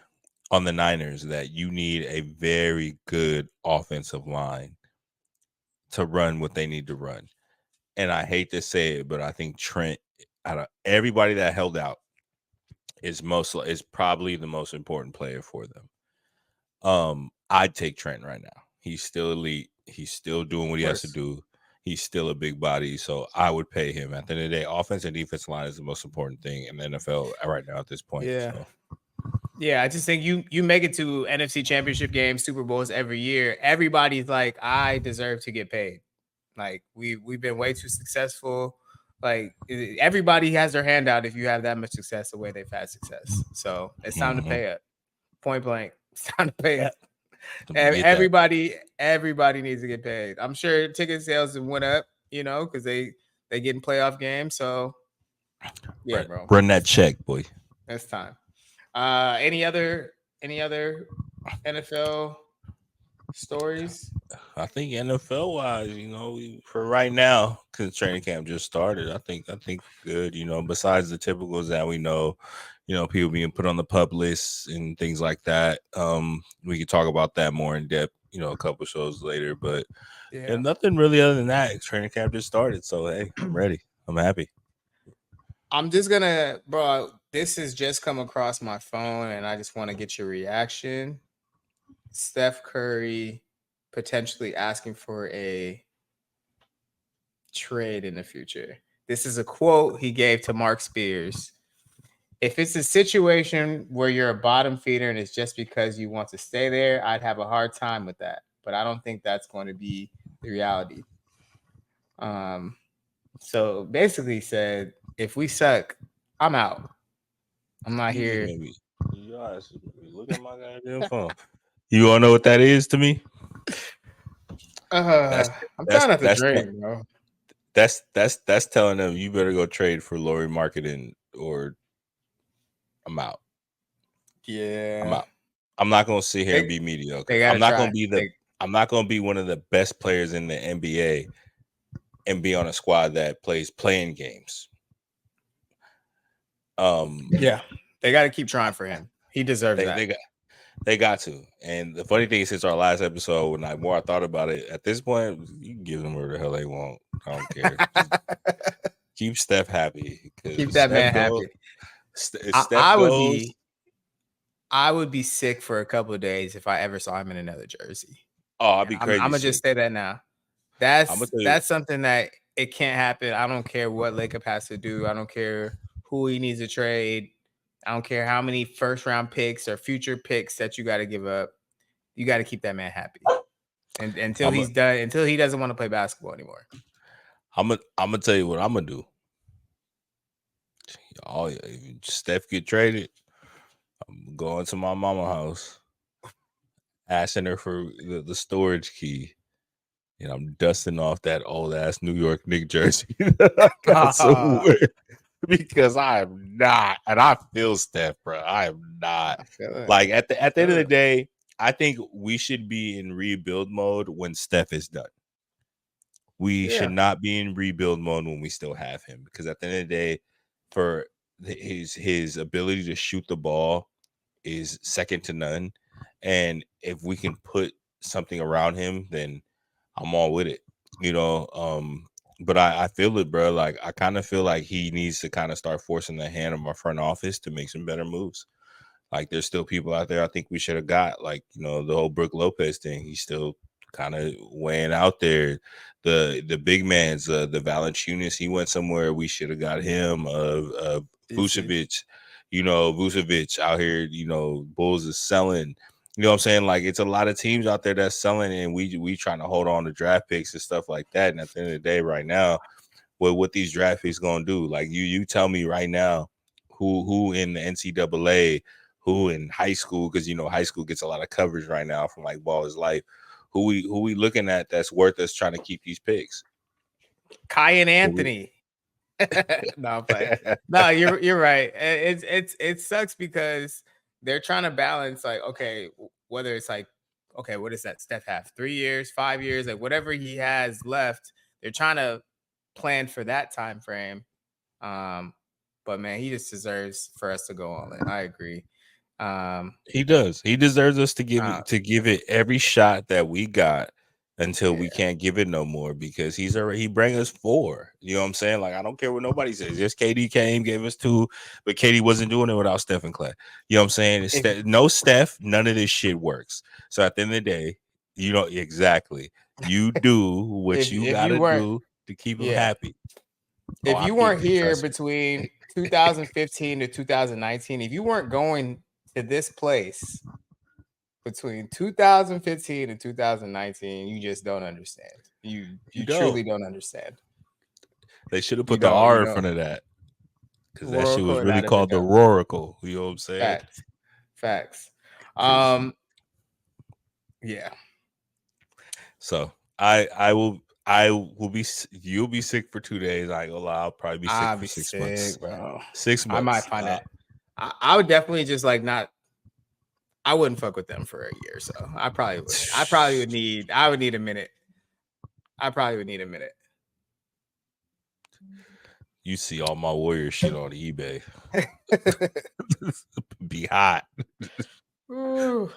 on the Niners that you need a very good offensive line to run what they need to run. And I hate to say it, but I think Trent, out of everybody that held out, is probably the most important player for them. I'd take Trent right now. He's still elite. He's still doing what he has to do. He's still a big body, so I would pay him. At the end of the day, offense and defense line is the most important thing in the NFL right now at this point. Yeah. So. Yeah, I just think you make it to NFC Championship games, Super Bowls every year. Everybody's like, I deserve to get paid. Like, we've been way too successful. Like, everybody has their hand out if you have that much success the way they've had success. So it's time to pay up. Point blank, it's time to pay up. Everybody needs to get paid. I'm sure ticket sales went up, because they get in playoff games. So yeah, bro, run that check, boy. It's time. Any other NFL stories? I think NFL wise, for right now, because training camp just started, I think good. Besides the typicals that we know, people being put on the PUP lists and things like that. We can talk about that more in depth, a couple shows later. But and nothing really other than that. Training camp just started, so hey, I'm ready. I'm happy. I'm just gonna, bro. This has just come across my phone, and I just want to get your reaction. Steph Curry potentially asking for a trade in the future. This is a quote he gave to Mark Spears. If it's a situation where you're a bottom feeder and it's just because you want to stay there, I'd have a hard time with that. But I don't think that's going to be the reality. So basically said, if we suck, I'm out. I'm not here. Look at my goddamn phone. You wanna know what that is to me? I'm trying not to drink, bro. That's telling them you better go trade for Laurie Marketing or I'm out. Yeah, I'm out. I'm not gonna sit here and be mediocre. I'm not gonna be one of the best players in the NBA and be on a squad that plays playing games. Yeah, they got to keep trying for him. He deserves that. They got to. And the funny thing is, since our last episode, when the more I thought about it, at this point, you can give them whatever the hell they want. I don't care. Keep Steph happy. Keep that man happy. I would be sick for a couple of days if I ever saw him in another jersey. Oh, I'd be crazy. I'm gonna just say that now. That's something that it can't happen. I don't care what Laker has to do. I don't care who he needs to trade. I don't care how many first round picks or future picks that you got to give up. You got to keep that man happy. And until he's done, until he doesn't want to play basketball anymore. I'm gonna tell you what I'm gonna do. Oh, if Steph get traded, I'm going to my mama house, asking her for the storage key, and I'm dusting off that old ass New York Knicks jersey that I got somewhere. Because I am not, and I feel Steph, bro. I am not. Like at the end of the day, I think we should be in rebuild mode when Steph is done. We should not be in rebuild mode when we still have him, because at the end of the day, for his ability to shoot the ball is second to none, and if we can put something around him, then I'm all with it. But I feel it, bro. Like I kind of feel like he needs to kind of start forcing the hand of my front office to make some better moves. Like there's still people out there I think we should have got, like, the whole Brook Lopez thing. He's still kind of weighing out there. The big man's the Valanciunas, he went somewhere. We should have got him. Vucevic, Vucevic out here, Bulls is selling. You know what I'm saying? Like it's a lot of teams out there that's selling, and we trying to hold on to draft picks and stuff like that. And at the end of the day, right now, what these draft picks gonna do? Like you tell me right now, who in the NCAA, who in high school, because high school gets a lot of coverage right now from like Ball is Life. Who we looking at that's worth us trying to keep these picks? Kai and Anthony. No, I'm playing. No, you're right. It sucks because they're trying to balance, like, okay, whether it's like, okay, what does that Steph have? 3 years, 5 years, like whatever he has left, they're trying to plan for that time frame. But man, he just deserves for us to go all in. I agree. He does. He deserves us to give it every shot that we got until we can't give it no more, because he bring us 4. You know what I'm saying? Like I don't care what nobody says. Just KD came, gave us 2, but KD wasn't doing it without Steph and Clay. You know what I'm saying? No Steph, none of this shit works. So at the end of the day, exactly. You do what you gotta do to keep him happy. If you weren't here between 2015 to 2019, if you weren't going to this place between 2015 and 2019, you just don't understand. You truly don't understand. They should have put the R in front of that, because that shit was really called the Roracle. You know what I'm saying? Facts. Yeah. So I will be. You'll be sick for 2 days. I ain't gonna lie. I'll probably be sick for 6 months, bro. 6 months. I might find that. I would definitely just like not. I wouldn't fuck with them for a year, so I probably would. I would need a minute. I probably would need a minute. You see all my Warrior shit on eBay. Be hot.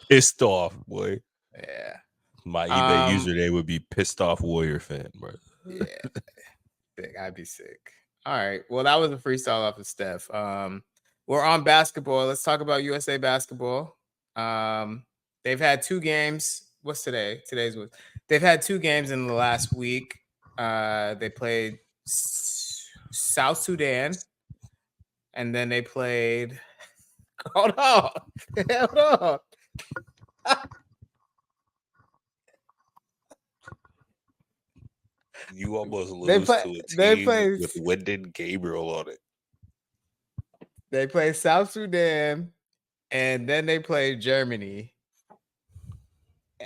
Pissed off, boy. Yeah. My eBay username would be pissed off Warrior fan, bro. Yeah. I'd be sick. All right. Well, that was a freestyle off of Steph. We're on basketball. Let's talk about USA basketball. They've had 2 games. What's today? They've had 2 games in the last week. They played South Sudan, and then they played. Hold on. You almost lose to a team with Wyndon Gabriel on it. They played South Sudan, and then they played Germany.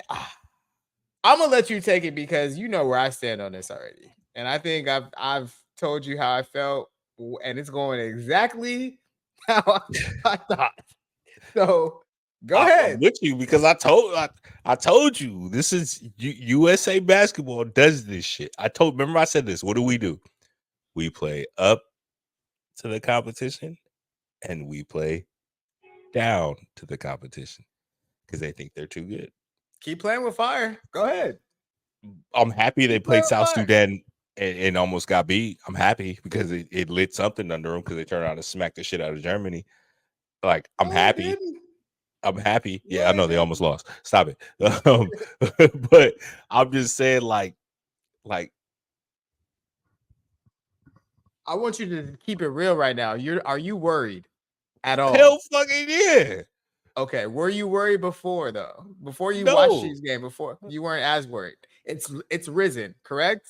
I'm gonna let you take it because you know where I stand on this already, and I think I've told you how I felt, and it's going exactly how I thought. So go ahead. I'm with you, because I told you this is USA basketball does this shit. Remember I said this. What do? We play up to the competition, and we play down to the competition, because they think they're too good. Keep playing with fire. Go ahead. I'm happy they played South Sudan and almost got beat. I'm happy because it lit something under them, because they turned around and smacked the shit out of Germany. Like, I'm happy. I'm happy. Yeah, I know they almost lost. Stop it. But I'm just saying, like, I want you to keep it real right now. Are you worried? at all? Hell fucking yeah. Okay, were you worried before though? Before you watched No. these games, before you weren't as worried. It's risen, correct?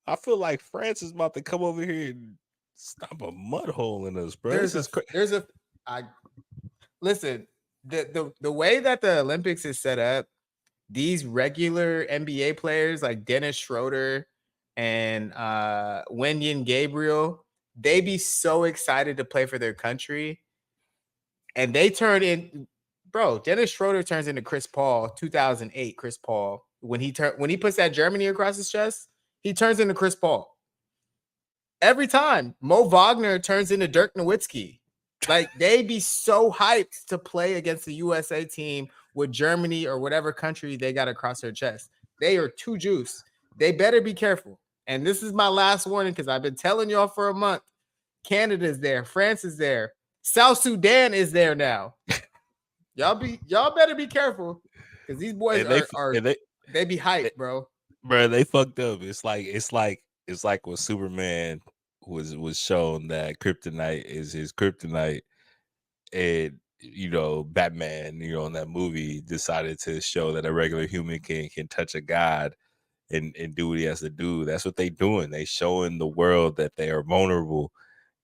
I feel like France is about to come over here and stop a mud hole in us, bro. This is crazy. I listen, the way that the Olympics is set up, these regular NBA players like Dennis Schroeder and Wenyan Gabriel, they be so excited to play for their country. And they turn in, bro. Dennis Schroeder turns into Chris Paul, 2008 Chris Paul. When he puts that Germany across his chest, he turns into Chris Paul. Every time. Mo Wagner turns into Dirk Nowitzki. Like, they be so hyped to play against the USA team with Germany or whatever country they got across their chest. They are too juice. They better be careful. And this is my last warning because I've been telling y'all for a month. Canada's there. France is there. South Sudan is there now. Y'all better be careful because these boys they be hyped, bro. Bro, they fucked up. It's like when Superman was shown that kryptonite is his kryptonite, and Batman, in that movie decided to show that a regular human can touch a god and do what he has to do. That's what they doing. They showing the world that they are vulnerable,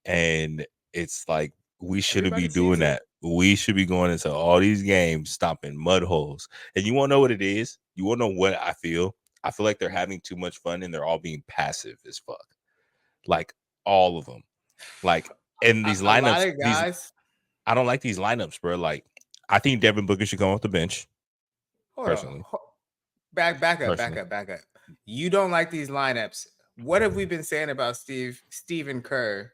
and it's like we shouldn't be doing that. We should be going into all these games stopping mud holes. And you want to know what it is? You want to know what I feel? I feel like they're having too much fun and they're all being passive as fuck. Like all of them. Like, and these lineups, guys. I don't like these lineups, bro. Like, I think Devin Booker should come off the bench. Personally. Back up. You don't like these lineups. What have we been saying about Stephen Kerr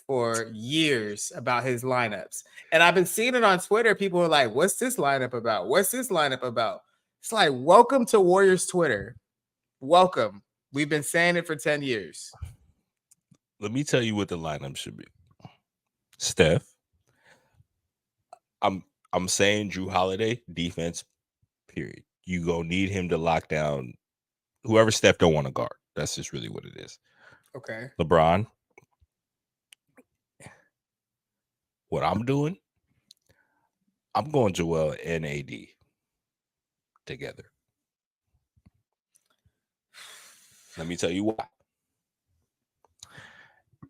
for years about his lineups? And I've been seeing it on Twitter. People are like, what's this lineup about? What's this lineup about? It's like, welcome to Warriors Twitter. Welcome. We've been saying it for 10 years. Let me tell you what the lineup should be. Steph. I'm saying Drew Holiday, defense, period. You go need him to lock down whoever Steph don't want to guard. That's just really what it is. Okay. LeBron. What I'm doing, I'm going Joel and AD together. Let me tell you why.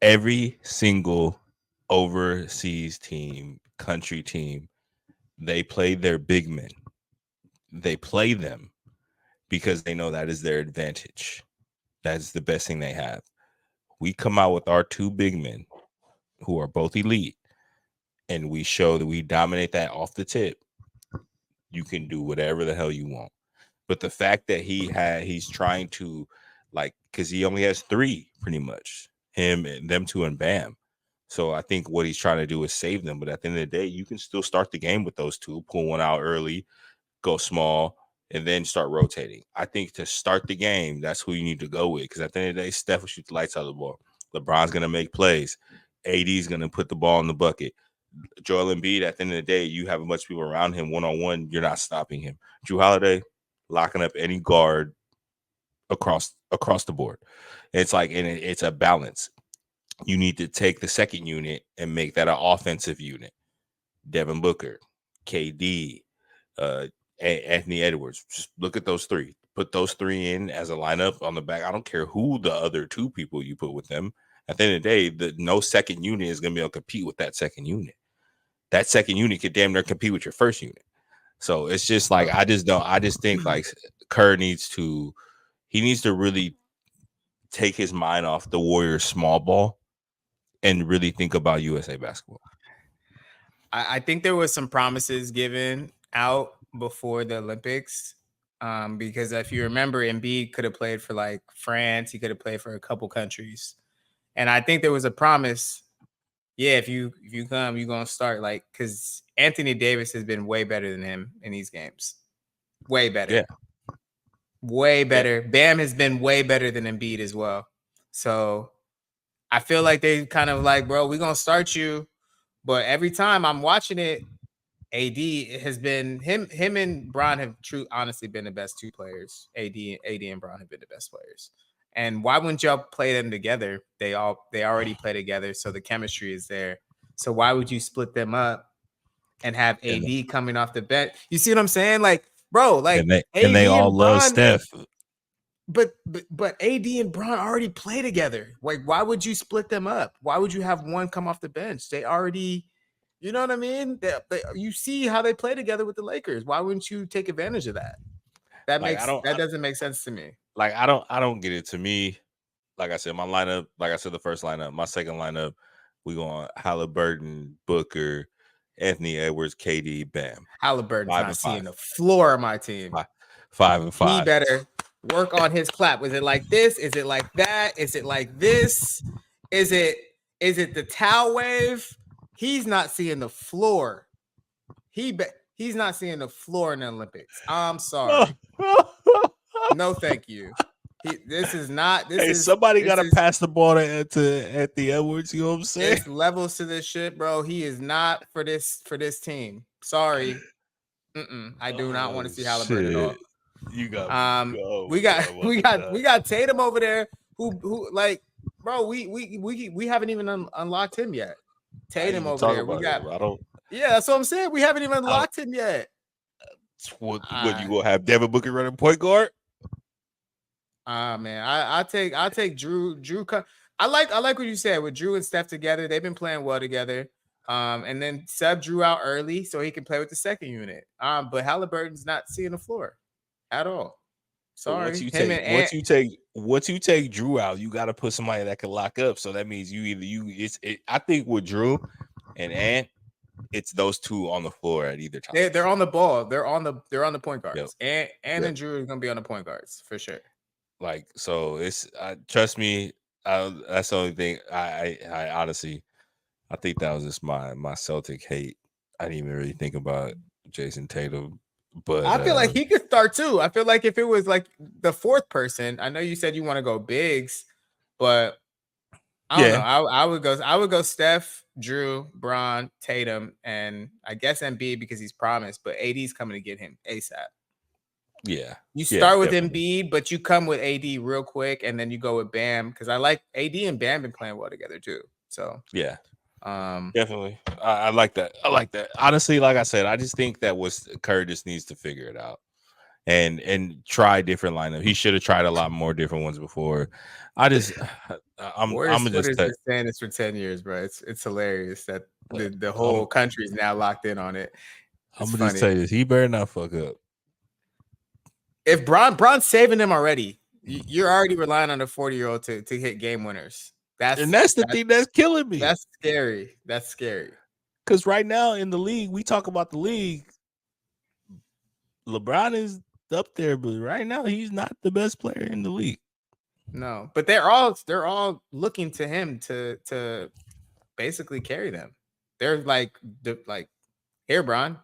Every single overseas team, country team, they play their big men. They play them because they know that is their advantage. That's the best thing they have. We come out with our two big men who are both elite, and we show that we dominate that off the tip. You can do whatever the hell you want. But the fact that he's trying to, like, because he only has three pretty much, him and them two and Bam. So I think what he's trying to do is save them. But at the end of the day, you can still start the game with those two, pull one out early, go small, and then start rotating. I think to start the game, that's who you need to go with. Because at the end of the day, Steph will shoot the lights out of the ball. LeBron's going to make plays. AD's going to put the ball in the bucket. Joel Embiid, at the end of the day, you have a bunch of people around him one-on-one. You're not stopping him. Drew Holiday, locking up any guard across the board. It's like, and it's a balance. You need to take the second unit and make that an offensive unit. Devin Booker, KD, Anthony Edwards. Just look at those three. Put those three in as a lineup on the back. I don't care who the other two people you put with them. At the end of the day, no second unit is going to be able to compete with that second unit. That second unit could damn near compete with your first unit. So it's just like, I just think like Kerr needs to really take his mind off the Warriors small ball and really think about USA basketball. I think there was some promises given out before the Olympics, because if you remember, Embiid could have played for like France. He could have played for a couple countries. And I think there was a promise. Yeah, if you come, you're going to start, like, because Anthony Davis has been way better than him in these games. Way better. Yeah. Way better. Yeah. Bam has been way better than Embiid as well. So I feel like they kind of like, bro, we're going to start you. But every time I'm watching it, AD has been him and Bron have honestly been the best two players. AD and Bron have been the best players. And why wouldn't y'all play them together? They already play together, so the chemistry is there. So why would you split them up and have AD coming off the bench? You see what I'm saying? Like, bro, like and they all love Steph. But AD and Bron already play together. Like, why would you split them up? Why would you have one come off the bench? They already, you know what I mean? You see how they play together with the Lakers. Why wouldn't you take advantage of that? That doesn't make sense to me. Like, I don't get it. To me, like I said, my lineup, like I said, the first lineup, my second lineup, we go on Halliburton, Booker, Anthony Edwards, KD, Bam. Halliburton's not seeing the floor of my team. 5 and 5. He better work on his clap. Was it like this? Is it like that? Is it like this? Is it the towel wave? He's not seeing the floor. He's not seeing the floor in the Olympics. I'm sorry. No, thank you. Somebody got to pass the ball to Anthony Edwards. You know what I'm saying? It's levels to this shit, bro. He is not for this team. Sorry. I do not want to see Halliburton at all. You got we got Tatum over there who like, bro, we haven't even unlocked him yet. Tatum over there. Yeah, that's what I'm saying. We haven't even unlocked him yet. What you gonna have Devin Booker running point guard? Man, I'll take Drew. I like what you said with Drew and Steph together. They've been playing well together. And then sub Drew out early so he can play with the second unit. But Halliburton's not seeing the floor at all. Sorry. Once you take Drew out, you got to put somebody that can lock up. So that means I think with Drew and Ant, it's those two on the floor at either time. They're on the ball. They're on the point guards. Yep. And Drew is gonna be on the point guards for sure. Like, so it's trust me. That's the only thing. I honestly, I think that was just my Celtic hate. I didn't even really think about Jason Tatum, but I feel like he could start too. I feel like if it was like the fourth person, I know you said you want to go bigs, but I don't know. I would go Steph, Drew, Bron, Tatum, and I guess Embiid because he's promised, but AD's coming to get him ASAP. Yeah. You start with Embiid, but you come with AD real quick, and then you go with Bam because I like AD and Bam been playing well together too. So yeah. Definitely. I like that. Honestly, like I said, I just think that Kerr just needs to figure it out and try different lineup. He should have tried a lot more different ones before. I'm just saying this for 10 years, bro. It's hilarious that the whole country's now locked in on it. I'm gonna just say this. He better not fuck up. If Bron's saving them already, you're already relying on a 40-year-old to hit game winners. That's the thing that's killing me. That's scary. Because right now in the league, we talk about the league. LeBron is up there, but right now he's not the best player in the league. No, but they're all looking to him to basically carry them. They're like here, Bron,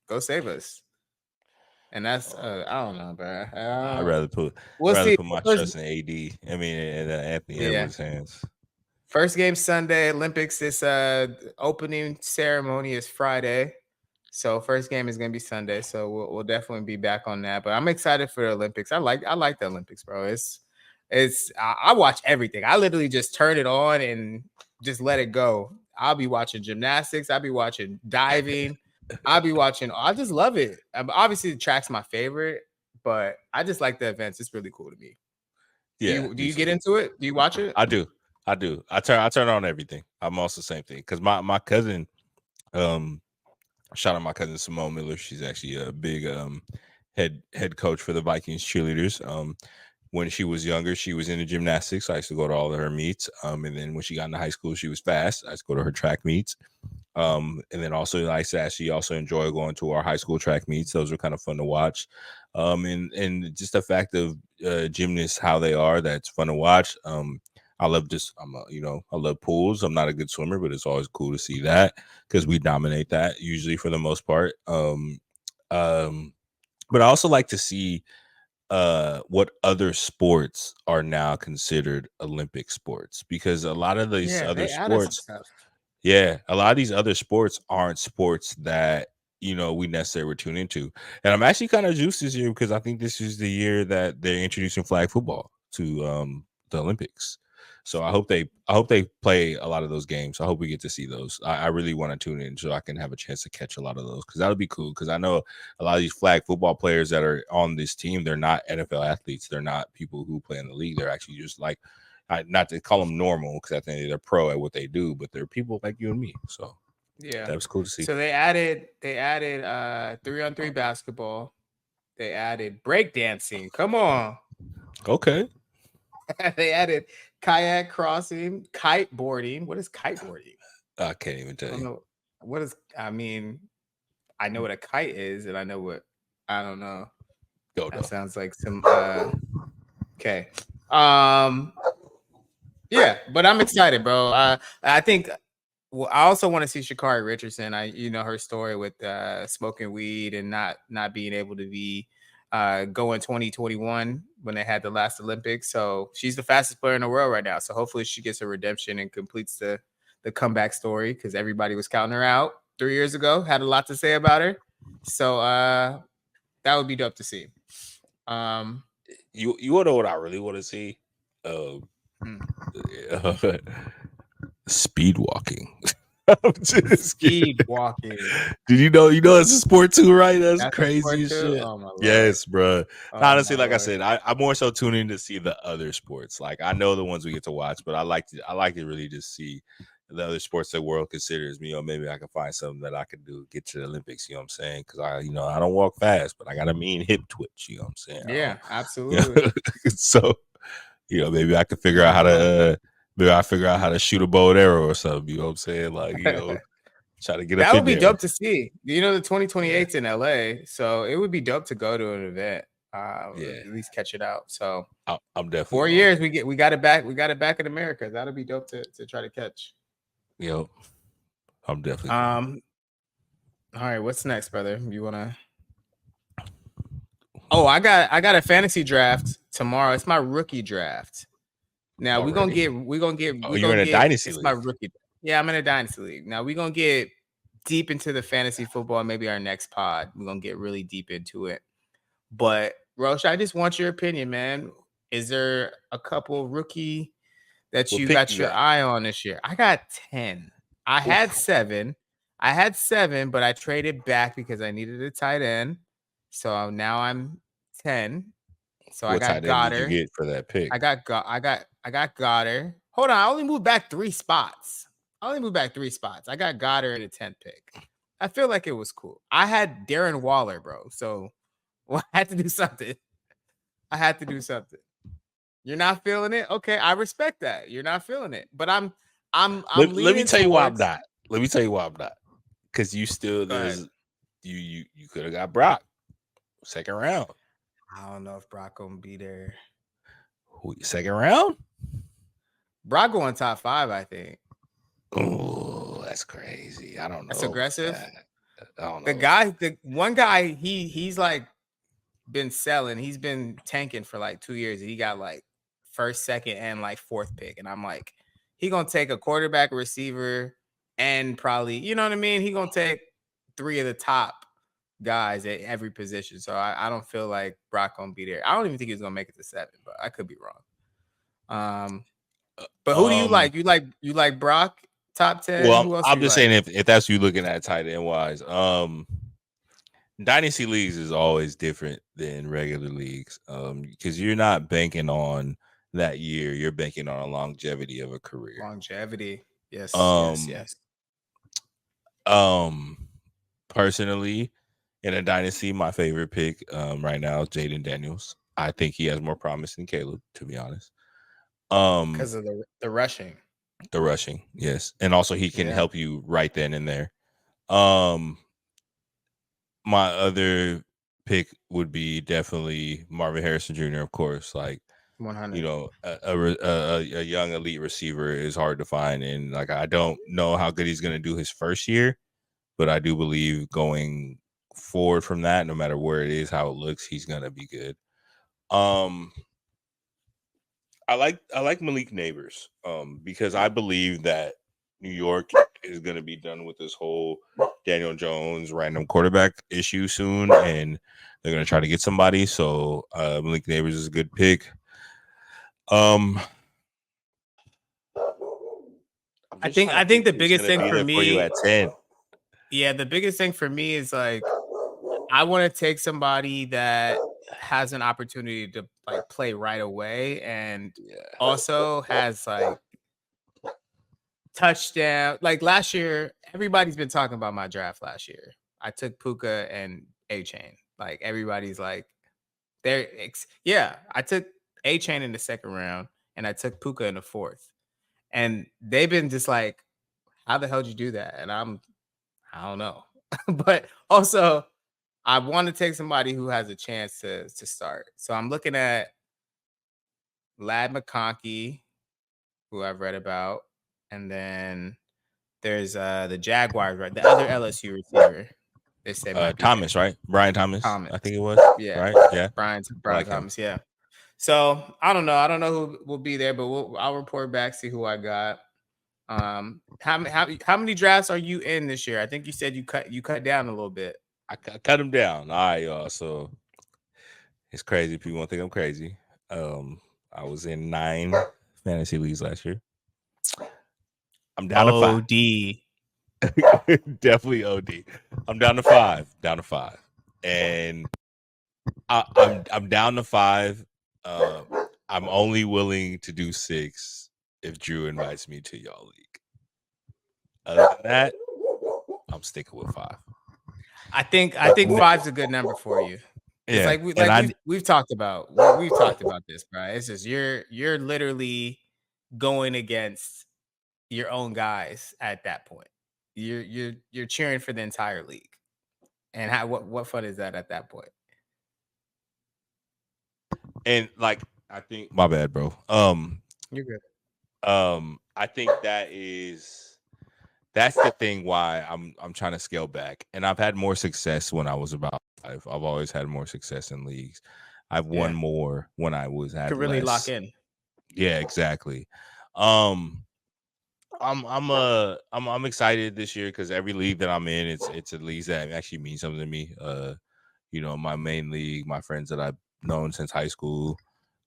go save us. And that's I don't know, bro. I'd rather put my trust in AD. I mean, in Anthony Edwards' hands. First game Sunday, Olympics. This opening ceremony is Friday, so first game is gonna be Sunday. So we'll definitely be back on that. But I'm excited for the Olympics. I like the Olympics, bro. I watch everything. I literally just turn it on and just let it go. I'll be watching gymnastics. I'll be watching diving. I just love it. Obviously, the track's my favorite, but I just like the events. It's really cool to me. Yeah. Do you get into it? Do you watch it? I do. I turn on everything. I'm also the same thing because my cousin, shout out my cousin Simone Miller. She's actually a big head coach for the Vikings cheerleaders. When she was younger, she was into gymnastics. I used to go to all of her meets. And then when she got into high school, she was fast. I used to go to her track meets. And then also, like I said, she also enjoyed going to our high school track meets. Those were kind of fun to watch. And just the fact of gymnasts, how they are, that's fun to watch. I love I love pools. I'm not a good swimmer, but it's always cool to see that because we dominate that usually for the most part. But I also like to see what other sports are now considered Olympic sports because a lot of these other sports, a lot of these other sports aren't sports that we necessarily tune into. And I'm actually kind of juiced this year because I think this is the year that they're introducing flag football to the Olympics. So I hope they play a lot of those games. I hope we get to see those. I really want to tune in so I can have a chance to catch a lot of those, because that would be cool. Because I know a lot of these flag football players that are on this team, they're not NFL athletes. They're not people who play in the league. They're actually just like, not to call them normal, because I think they're pro at what they do, but they're people like you and me. So yeah, that was cool to see. So they added 3-on-3 basketball. They added breakdancing. Come on. Okay. They added kayak crossing, kiteboarding. What is kiteboarding? I can't even tell you. What is? I mean, I know what a kite is, and I know what I don't know. That sounds like some. Okay. Yeah, but I'm excited, bro. I think. Well, I also want to see Sha'Carri Richardson. Her story with smoking weed and not being able to be go in 2021 when they had the last Olympics. So she's the fastest player in the world right now. So hopefully she gets a redemption and completes the comeback story, because everybody was counting her out 3 years ago. Had a lot to say about her. So that would be dope to see. You want to know what I really want to see? Speed walking. Speed walking. Did you know it's a sport too, right? That's crazy shit. Oh, my Lord. Yes, bro. Oh, honestly, like I said, I'm more so tuning in to see the other sports. Like, I know the ones we get to watch, but I like to really just see the other sports the world considers me. Or maybe I can find something that I could do, get to the Olympics. You know what I'm saying? Because I don't walk fast, but I got a mean hip twitch. You know what I'm saying? Yeah, absolutely. So, maybe I could figure out how to. Maybe I figure out how to shoot a bow and arrow or something. You know what I'm saying? Like, try to get that up would in be there. dope to see. The 2028's in LA, so it would be dope to go to an event. At least catch it out. So I'm definitely 4 years. We got it back. We got it back in America. That'll be dope to try to catch. Yep. I'm definitely. All right. What's next, brother? You wanna? Oh, I got a fantasy draft tomorrow. It's my rookie draft. Now we're gonna get. You're in a dynasty league. My rookie. Yeah, I'm in a dynasty league. Now we're gonna get deep into the fantasy football. Maybe our next pod, we're gonna get really deep into it. But Rosh, I just want your opinion, man. Is there a couple rookie that you got your eye on this year? I got 10. I had 7. But I traded back because I needed a tight end. So now I'm 10. So what I got Goddard. Did you get for that pick? I got Goddard. Hold on, I only moved back 3 spots. I got Goddard in the 10th pick. I feel like it was cool. I had Darren Waller, bro. So I had to do something. You're not feeling it? Okay, I respect that. You're not feeling it. But I'm let me tell you why I'm not. Let me tell you why I'm not. Because you still you could have got Brock second round. I don't know if Brock gonna be there. Second round? Brock going top 5, I think. Oh, that's crazy. I don't know. That's aggressive. I don't know. The one guy, he's like been selling. He's been tanking for like 2 years. He got like first, second, and like 4th pick. And I'm like, he gonna take a quarterback, receiver, and probably, you know what I mean? He gonna take 3 of the top guys at every position. So I don't feel like Brock gonna be there. I don't even think he's gonna make it to 7, but I could be wrong. But who do you like? You like Brock top 10? Well, who else I'm just saying if that's you looking at tight end wise, dynasty leagues is always different than regular leagues, because you're not banking on that year. You're banking on a longevity of a career. Longevity, yes, yes. Personally, in a dynasty, my favorite pick right now is Jaden Daniels. I think he has more promise than Caleb, to be honest. Because of the rushing. The rushing, yes. And also he can help you right then and there. My other pick would be definitely Marvin Harrison Jr., of course. Like 100. A young elite receiver is hard to find. And like, I don't know how good he's going to do his first year, but I do believe going forward from that, no matter where it is, how it looks, he's going to be good. I like Malik Neighbors because I believe that New York is going to be done with this whole Daniel Jones random quarterback issue soon, and they're going to try to get somebody. So Malik Neighbors is a good pick. I think the biggest thing for me at 10. Yeah, the biggest thing for me is like I want to take somebody that has an opportunity to like play right away and also has like touchdown. Like last year, everybody's been talking about my draft last year. I took Puka and A Chain. Like everybody's like, I took A Chain in the second round and I took Puka in the fourth. And they've been just like, how the hell did you do that? And I don't know. But also, I want to take somebody who has a chance to start. So I'm looking at Lad McConkey, who I've read about, and then there's the Jaguars, right? The other LSU receiver. They say might be Thomas, there. right? Brian Thomas. Thomas. I think it was. Yeah. Right. Yeah. Brian like Thomas. Yeah. So I don't know. I don't know who will be there, but I'll report back, see who I got. How many drafts are you in this year? I think you said you cut down a little bit. I cut him down. All right, y'all. So it's crazy. People won't think I'm crazy. I was in 9 fantasy leagues last year. I'm down to 5. Definitely OD. I'm down to 5. And I'm down to 5. I'm only willing to do 6 if Drew invites me to y'all league. Other than that, I'm sticking with 5. I think 5's a good number for you. It's we've talked about this, bro. It's just you're literally going against your own guys at that point. You're cheering for the entire league. And what fun is that at that point? And like I think my bad, bro. You're good. I think that's the thing why I'm trying to scale back. And I've had more success when I was about 5. I've always had more success in leagues. I've won more when I was at could really less. lock in. Yeah, exactly. I'm excited this year because every league that I'm in, it's a league that actually means something to me. My main league, my friends that I've known since high school,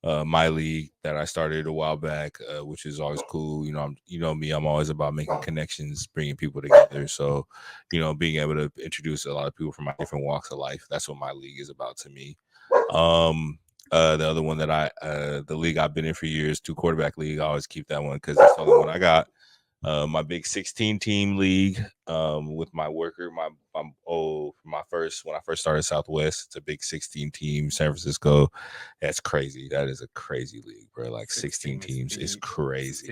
my league that I started a while back, which is always cool. I'm always about making connections, bringing people together. So, being able to introduce a lot of people from my different walks of life. That's what my league is about to me. The other one that the league I've been in for years, 2 quarterback league, I always keep that one because it's the only one I got. My big 16 team league with my worker, when I first started Southwest, it's a big 16 team, San Francisco. That's crazy. That is a crazy league, bro. Like 16 teams is crazy.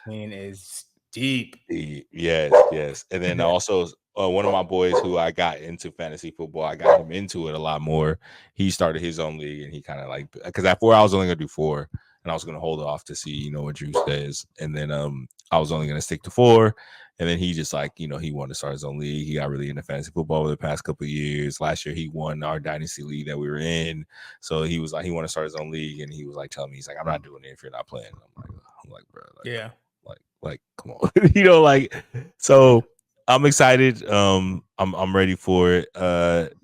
16 is deep. Yes. And then also one of my boys who I got into fantasy football, I got him into it a lot more. He started his own league and he kind of like, because at 4 I was only gonna do 4 and I was gonna hold off to see, what Drew says. And then I was only gonna stick to 4. And then he just like, he wanted to start his own league. He got really into fantasy football over the past couple of years. Last year he won our dynasty league that we were in. So he was like, he wanted to start his own league, and he was like telling me, he's like, I'm not doing it if you're not playing. I'm like, bro, yeah. Like, come on, so I'm excited. I'm ready for it.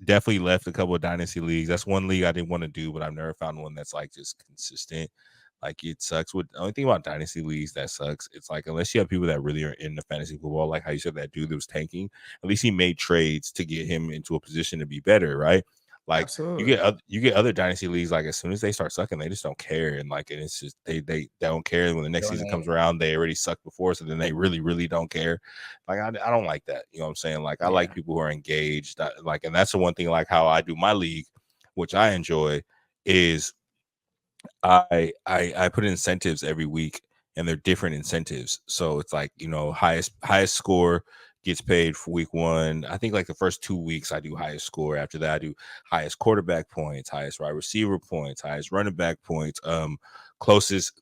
Definitely left a couple of dynasty leagues. That's one league I didn't want to do, but I've never found one that's like just consistent. Like it sucks. The only thing about dynasty leagues that sucks, it's like unless you have people that really are into fantasy football, like how you said that dude that was tanking, at least he made trades to get him into a position to be better, right? Like absolutely. you get other dynasty leagues, like as soon as they start sucking, they just don't care, and it's just they don't care when the next season comes around. They already sucked before, so then they really don't care. Like I don't like that. You know what I'm saying? Like I like people who are engaged. And that's the one thing. Like how I do my league, which I enjoy, is I put incentives every week, and they're different incentives. So it's like highest score gets paid for week 1. I think like the first 2 weeks I do highest score. After that I do highest quarterback points, highest wide receiver points, highest running back points, closest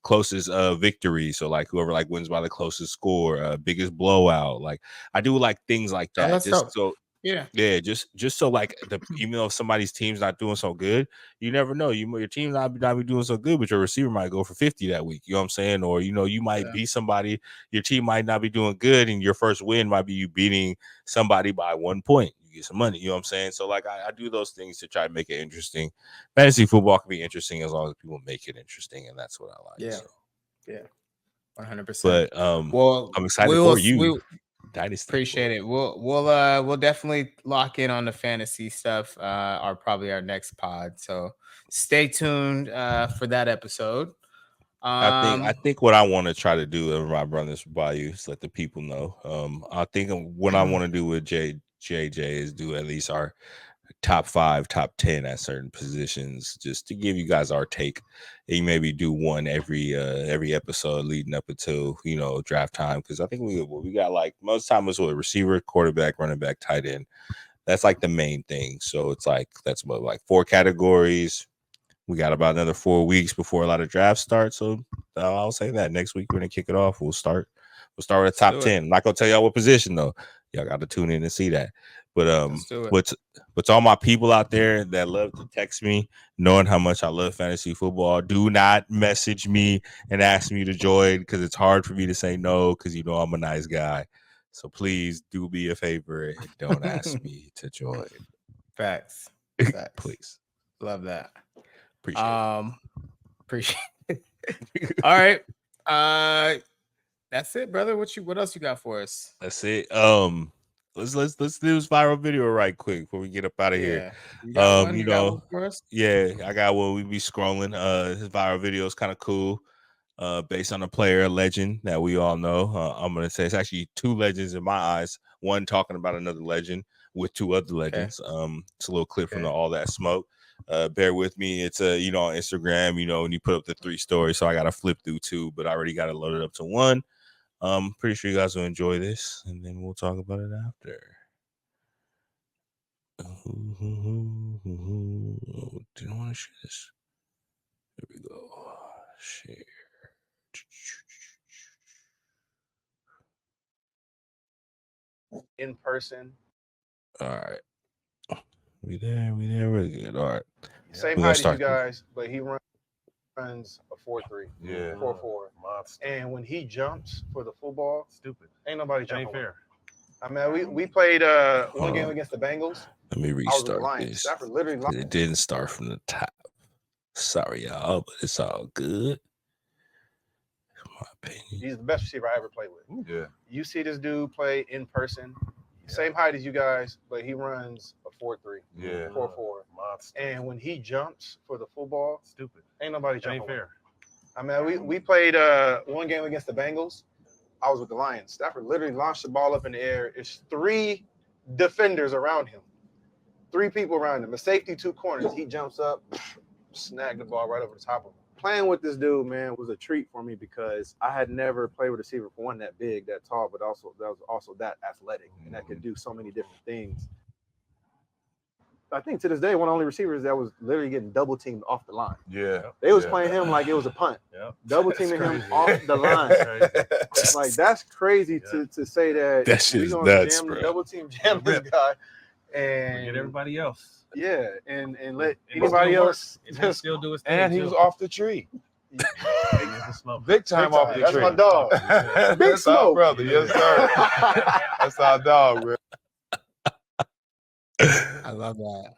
victory. So like whoever like wins by the closest score, biggest blowout. Like I do like things like that. Just so like even though somebody's team's not doing so good, you never know. Your team not be doing so good, but your receiver might go for 50 that week. You know what I'm saying? Or you might be somebody. Your team might not be doing good, and your first win might be you beating somebody by 1 point. You get some money. You know what I'm saying? So like I do those things to try to make it interesting. Fantasy football can be interesting as long as people make it interesting, and that's what I like. Yeah, so. yeah. 100%. But Well, I'm excited for you, we Dynasty. appreciate it. We'll definitely lock in on the fantasy stuff. Or probably our next pod. So stay tuned for that episode. I think what I want to try to do, and I run this by you, is let the people know. I think what I want to do with JJ is do at least our top 5, top 10 at certain positions, just to give you guys our take. And maybe do one every episode leading up until draft time, because I think we got like most time is what receiver, quarterback, running back, tight end. That's like the main thing. So it's like that's what like 4 categories. We got about another 4 weeks before a lot of drafts start. So I'll say that next week we're gonna kick it off. We'll start with a top 10. I'm not gonna tell y'all what position though. Y'all got to tune in and see that. But but to all my people out there that love to text me, knowing how much I love fantasy football, do not message me and ask me to join, because it's hard for me to say no, because I'm a nice guy. So please do me a favor and don't ask me to join. Facts. Please. Love that. Appreciate it. All right. That's it, brother. What else you got for us? That's it. Let's do this viral video right quick before we get up out of here. You got one? You got one for us? Yeah, I got one. We be scrolling. His viral video is kind of cool. Based on a player, a legend that we all know. I'm gonna say it's actually 2 legends in my eyes. One talking about another legend with 2 other legends. It's a little clip from the All That Smoke. Bear with me. It's on Instagram, when you put up the 3 stories. So I gotta flip through 2, but I already got it loaded up to 1. Pretty sure you guys will enjoy this, and then we'll talk about it after. Do you want to share this? There we go. Share. In person. All right. We there. We're good. All right. Same height as you guys, but he runs a 4.3. Yeah. 4.4. Monster. And when he jumps for the football, stupid. Ain't nobody jumping. Ain't fair. I mean, we played one game against the Bengals. Let me restart this. Stafford literally it didn't start from the top. Sorry, y'all, but it's all good. In my opinion. He's the best receiver I ever played with. Yeah. You see this dude play in person. Same height as you guys, but he runs a 4.3. Yeah. 4.4. Monster. And when he jumps for the football, stupid. Ain't nobody jumping. Ain't fair. I mean, we played one game against the Bengals. I was with the Lions. Stafford literally launched the ball up in the air. It's 3 defenders around him. 3 people around him. A safety, 2 corners. He jumps up, snagged the ball right over the top of him. Playing with this dude, man, was a treat for me, because I had never played with a receiver, for one, that big, that tall, but also that was also that athletic and that could do so many different things. I think to this day, one of the only receivers that was literally getting double teamed off the line. Yeah. They was playing him like it was a punt. Yeah. Double teaming him off the line. Like, that's crazy to say that. That shit is nuts, bro. Double team jam this guy and get everybody else. Yeah, and let anybody else just still do his thing. And he was off the tree. Big time off the tree. That's my dog. Big Smoke, brother. Yes, sir. That's our dog, man. I love that.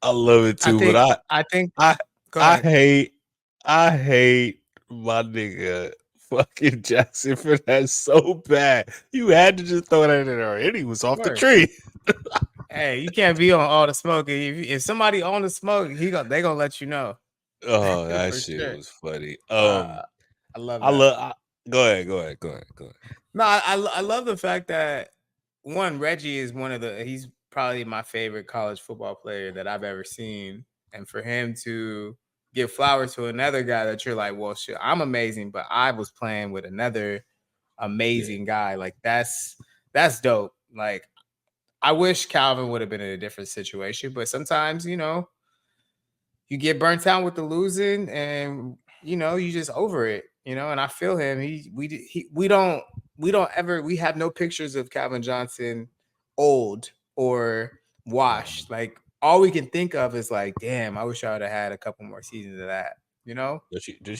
I love it too, but I hate my nigga fucking Jackson for that so bad. You had to just throw that in there, and he was off the tree. Hey, you can't be on All the Smoke. If somebody on the smoke, they gonna let you know. Oh, that shit was funny. I love that. Go ahead. No, I love the fact that Reggie is he's probably my favorite college football player that I've ever seen. And for him to give flowers to another guy that you're like, well, shit, I'm amazing, but I was playing with another amazing guy. Like, that's dope. Like, I wish Calvin would have been in a different situation, but sometimes, you get burnt out with the losing, and you just over it, and I feel him. We have no pictures of Calvin Johnson old or washed. Like, all we can think of is like, damn, I wish I would have had a couple more seasons of that. Did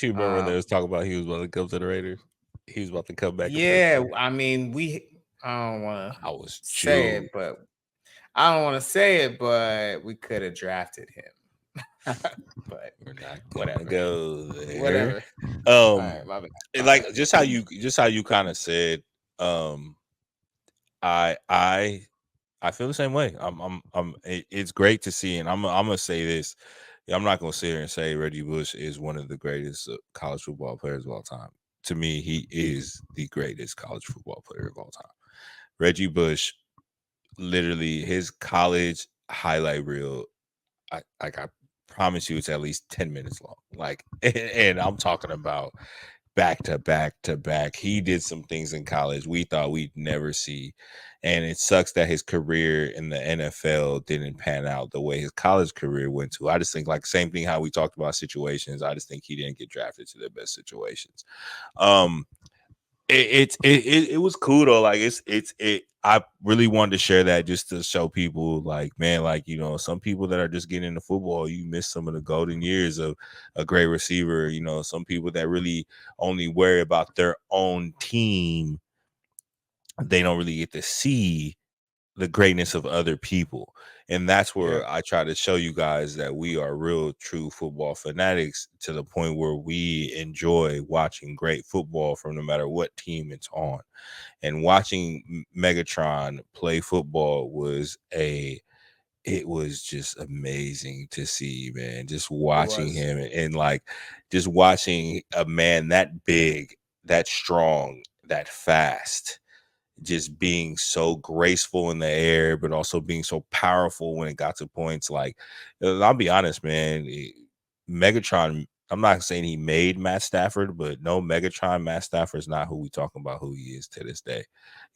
you remember when they was talking about he was about to come to the Raiders? He was about to come back. Yeah, I mean, I don't want to say it, but we could have drafted him. But We're not whatever. gonna go there. Whatever. All right, my bad. And like just how you kind of said, I feel the same way. It's great to see, and I'm gonna say this. I'm not gonna sit here and say Reggie Bush is one of the greatest college football players of all time. To me, he is the greatest college football player of all time. Reggie Bush, literally, his college highlight reel. I promise you, it's at least 10 minutes long. Like, and I'm talking about back to back to back. He did some things in college we thought we'd never see. And it sucks that his career in the NFL didn't pan out the way his college career went to. I just think like same thing how we talked about situations. I just think he didn't get drafted to the best situations. It was cool though. Like I really wanted to share that just to show people like, man, like, you know, some people that are just getting into football, you miss some of the golden years of a great receiver. You know, some people that really only worry about their own team, they don't really get to see the greatness of other people. And that's where I try to show you guys that we are real true football fanatics to the point where we enjoy watching great football from no matter what team it's on. And watching Megatron play football was just amazing to see, man. Just watching him and like just watching a man that big, that strong, that fast, just being so graceful in the air, but also being so powerful when it got to points like, I'll be honest, man, Megatron, I'm not saying he made Matt Stafford, but no, Megatron, Matt Stafford's not who we talking about who he is to this day.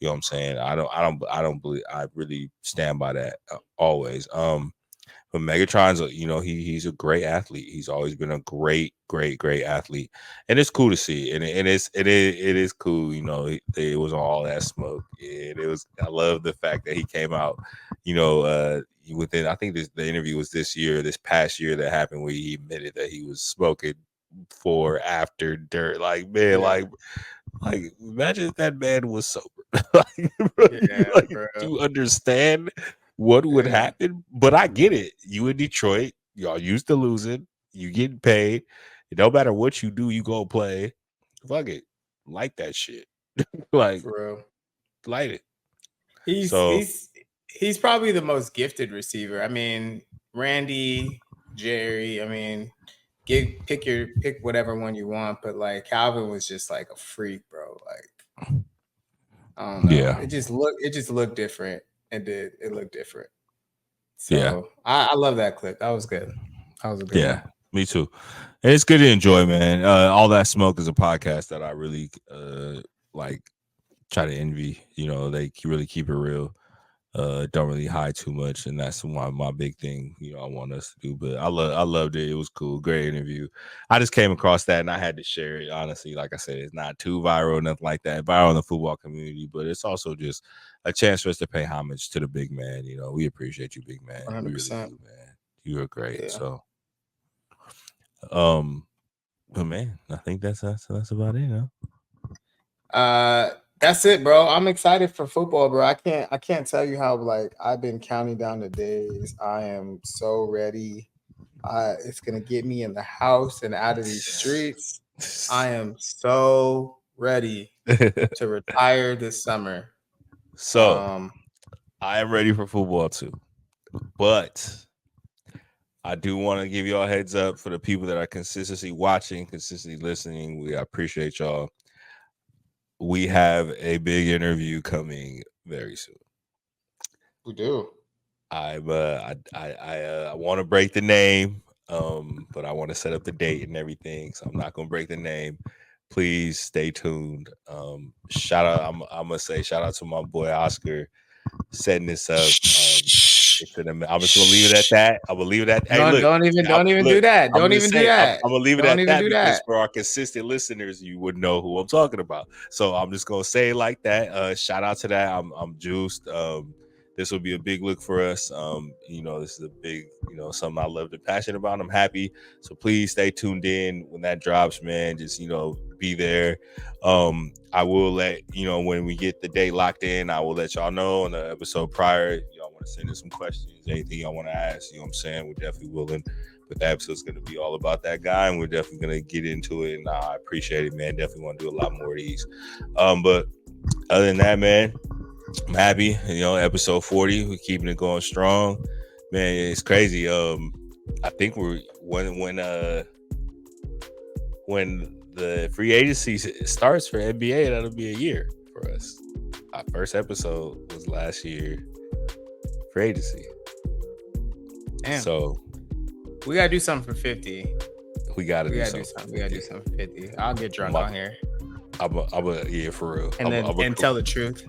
You know what I'm saying? I don't believe, I really stand by that always. But Megatron's, you know, he's a great athlete. He's always been a great athlete, and it's cool to see. And it is cool. You know, it was all that smoke, and it was. I love the fact that he came out. You know, within I think the interview was this past year that happened where he admitted that he was smoking before, after, dirt. Like, man, like imagine if that man was sober. Like, to understand what would happen. But I get it. You in Detroit, y'all used to losing. You getting paid. It don't matter what you do, you go play. Fuck it. Like that shit. Like, for real. Light it. He's probably the most gifted receiver. I mean, Randy, Jerry, I mean, pick whatever one you want, but like Calvin was just like a freak, bro. Like, I don't know. Yeah. It just looked different. It looked different. So I love that clip. That was good. That was a good one. Me too. And it's good to enjoy, man. All That Smoke is a podcast that I really like try to envy. You know, they really keep it real. Don't really hide too much, and that's my big thing. You know, I want us to do. But I loved it. It was cool, great interview. I just came across that, and I had to share it. Honestly, like I said, it's not too viral, nothing like that. Viral in the football community, but it's also just a chance for us to pay homage to the big man. You know, we appreciate you, big man. 100%. We really do, man. You are great. Yeah. So, but man, I think that's about it. Huh? That's it, bro. I'm excited for football, bro. I can't tell you how like I've been counting down the days. I am so ready. It's gonna get me in the house and out of these streets. I am so ready to retire this summer. So I am ready for football too, but I do want to give y'all a heads up for the people that are consistently watching, consistently listening. I appreciate y'all. We have a big interview coming very soon. We do. I want to break the name, but I want to set up the date and everything, so I'm not gonna break the name. Please stay tuned. Shout out! I'm gonna say shout out to my boy Oscar setting this up. I'm just gonna leave it at that. I'm gonna leave it at. Hey, look, don't even do that. Don't even do that. I'm gonna leave it at that because for our consistent listeners, you would know who I'm talking about. So I'm just gonna say it like that. Shout out to that. I'm juiced. This will be a big look for us. You know, this is a big, you know, something I love and passionate about. I'm happy. So please stay tuned in when that drops, man. Just, you know, be there. I will let you know when we get the date locked in. I will let y'all know on the episode prior. Y'all want to send in some questions, anything y'all want to ask, you know what I'm saying? We're definitely willing. But the episode's going to be all about that guy, and we're definitely going to get into it. And I appreciate it, man. Definitely want to do a lot more of these. But other than that, man, I'm happy. Episode 40, we're keeping it going strong. Man, it's crazy. I think we're when the free agency starts for NBA, that'll be a year for us. Our first episode was last year, free agency. Damn. So we gotta do something for 50. We gotta do something. We gotta do something for 50. I'll get drunk on here. Yeah, for real. And tell the truth.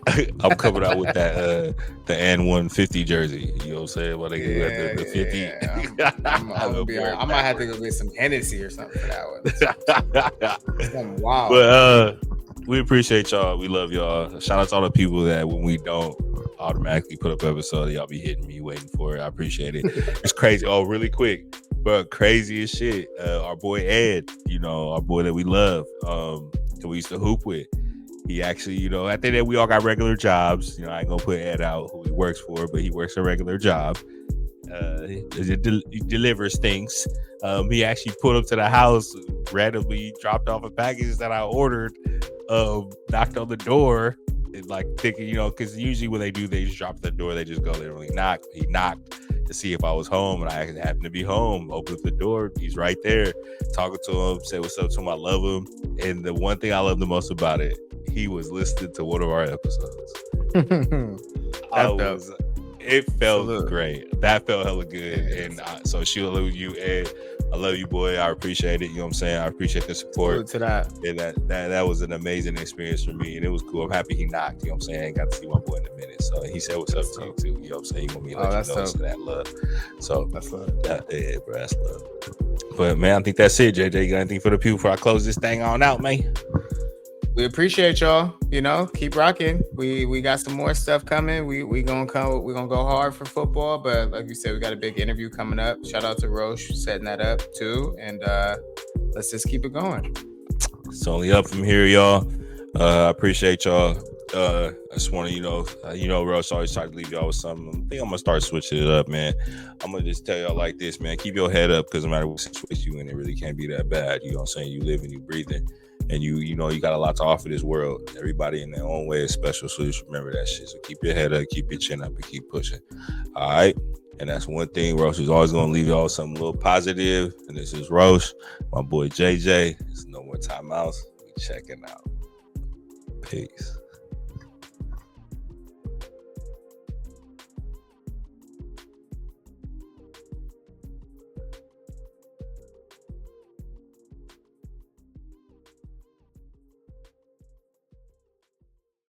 I'm coming out with that the N150 jersey. You know what I'm saying? When they get the 50. Yeah. I might have to go get some Hennessy or something for that one. Wow. But we appreciate y'all. We love y'all. Shout out to all the people that when we don't automatically put up episode, y'all be hitting me waiting for it. I appreciate it. It's crazy. Oh, really quick. But crazy as shit. Our boy Ed, our boy that we love, that we used to hoop with. He actually, I think that we all got regular jobs. I ain't gonna put Ed out who he works for, but he works a regular job. He delivers things. He actually put up to the house, randomly dropped off a package that I ordered, knocked on the door, and thinking, because usually when they do, they just drop at the door, they just go, they don't really knock. He knocked to see if I was home, and I happened to be home. Opened up the door, he's right there, talking to him, say what's up to him, I love him. And the one thing I love the most about it, he was listening to one of our episodes. It felt great. That felt hella good. And so she'll love you, Ed. I love you, boy. I appreciate it. You know what I'm saying? I appreciate the support. To that. And that was an amazing experience for me. And it was cool. I'm happy he knocked. You know what I'm saying? I ain't got to see my boy in a minute. So he said what's up to you too. You know what I'm saying? He want me to let you know so that love. So that's love. Yeah, bro, that's love. But man, I think that's it, JJ. You got anything for the people before I close this thing on out, man? We appreciate y'all. Keep rocking. We got some more stuff coming. We gonna come. We're gonna go hard for football. But like you said, we got a big interview coming up. Shout out to Rosh setting that up too. And let's just keep it going. It's only up from here, y'all. I appreciate y'all. I just want to, Rosh always try to leave y'all with something. I think I'm gonna start switching it up, man. I'm gonna just tell y'all like this, man. Keep your head up, because no matter what situation you in, it really can't be that bad. You know what I'm saying? You live and you breathing. And you got a lot to offer this world. Everybody in their own way is special, so just remember that shit. So keep your head up, keep your chin up, and keep pushing. All right? And that's one thing. Rosh is always going to leave y'all with something a little positive. And this is Rosh, my boy JJ. There's no more timeouts. We checking out. Peace.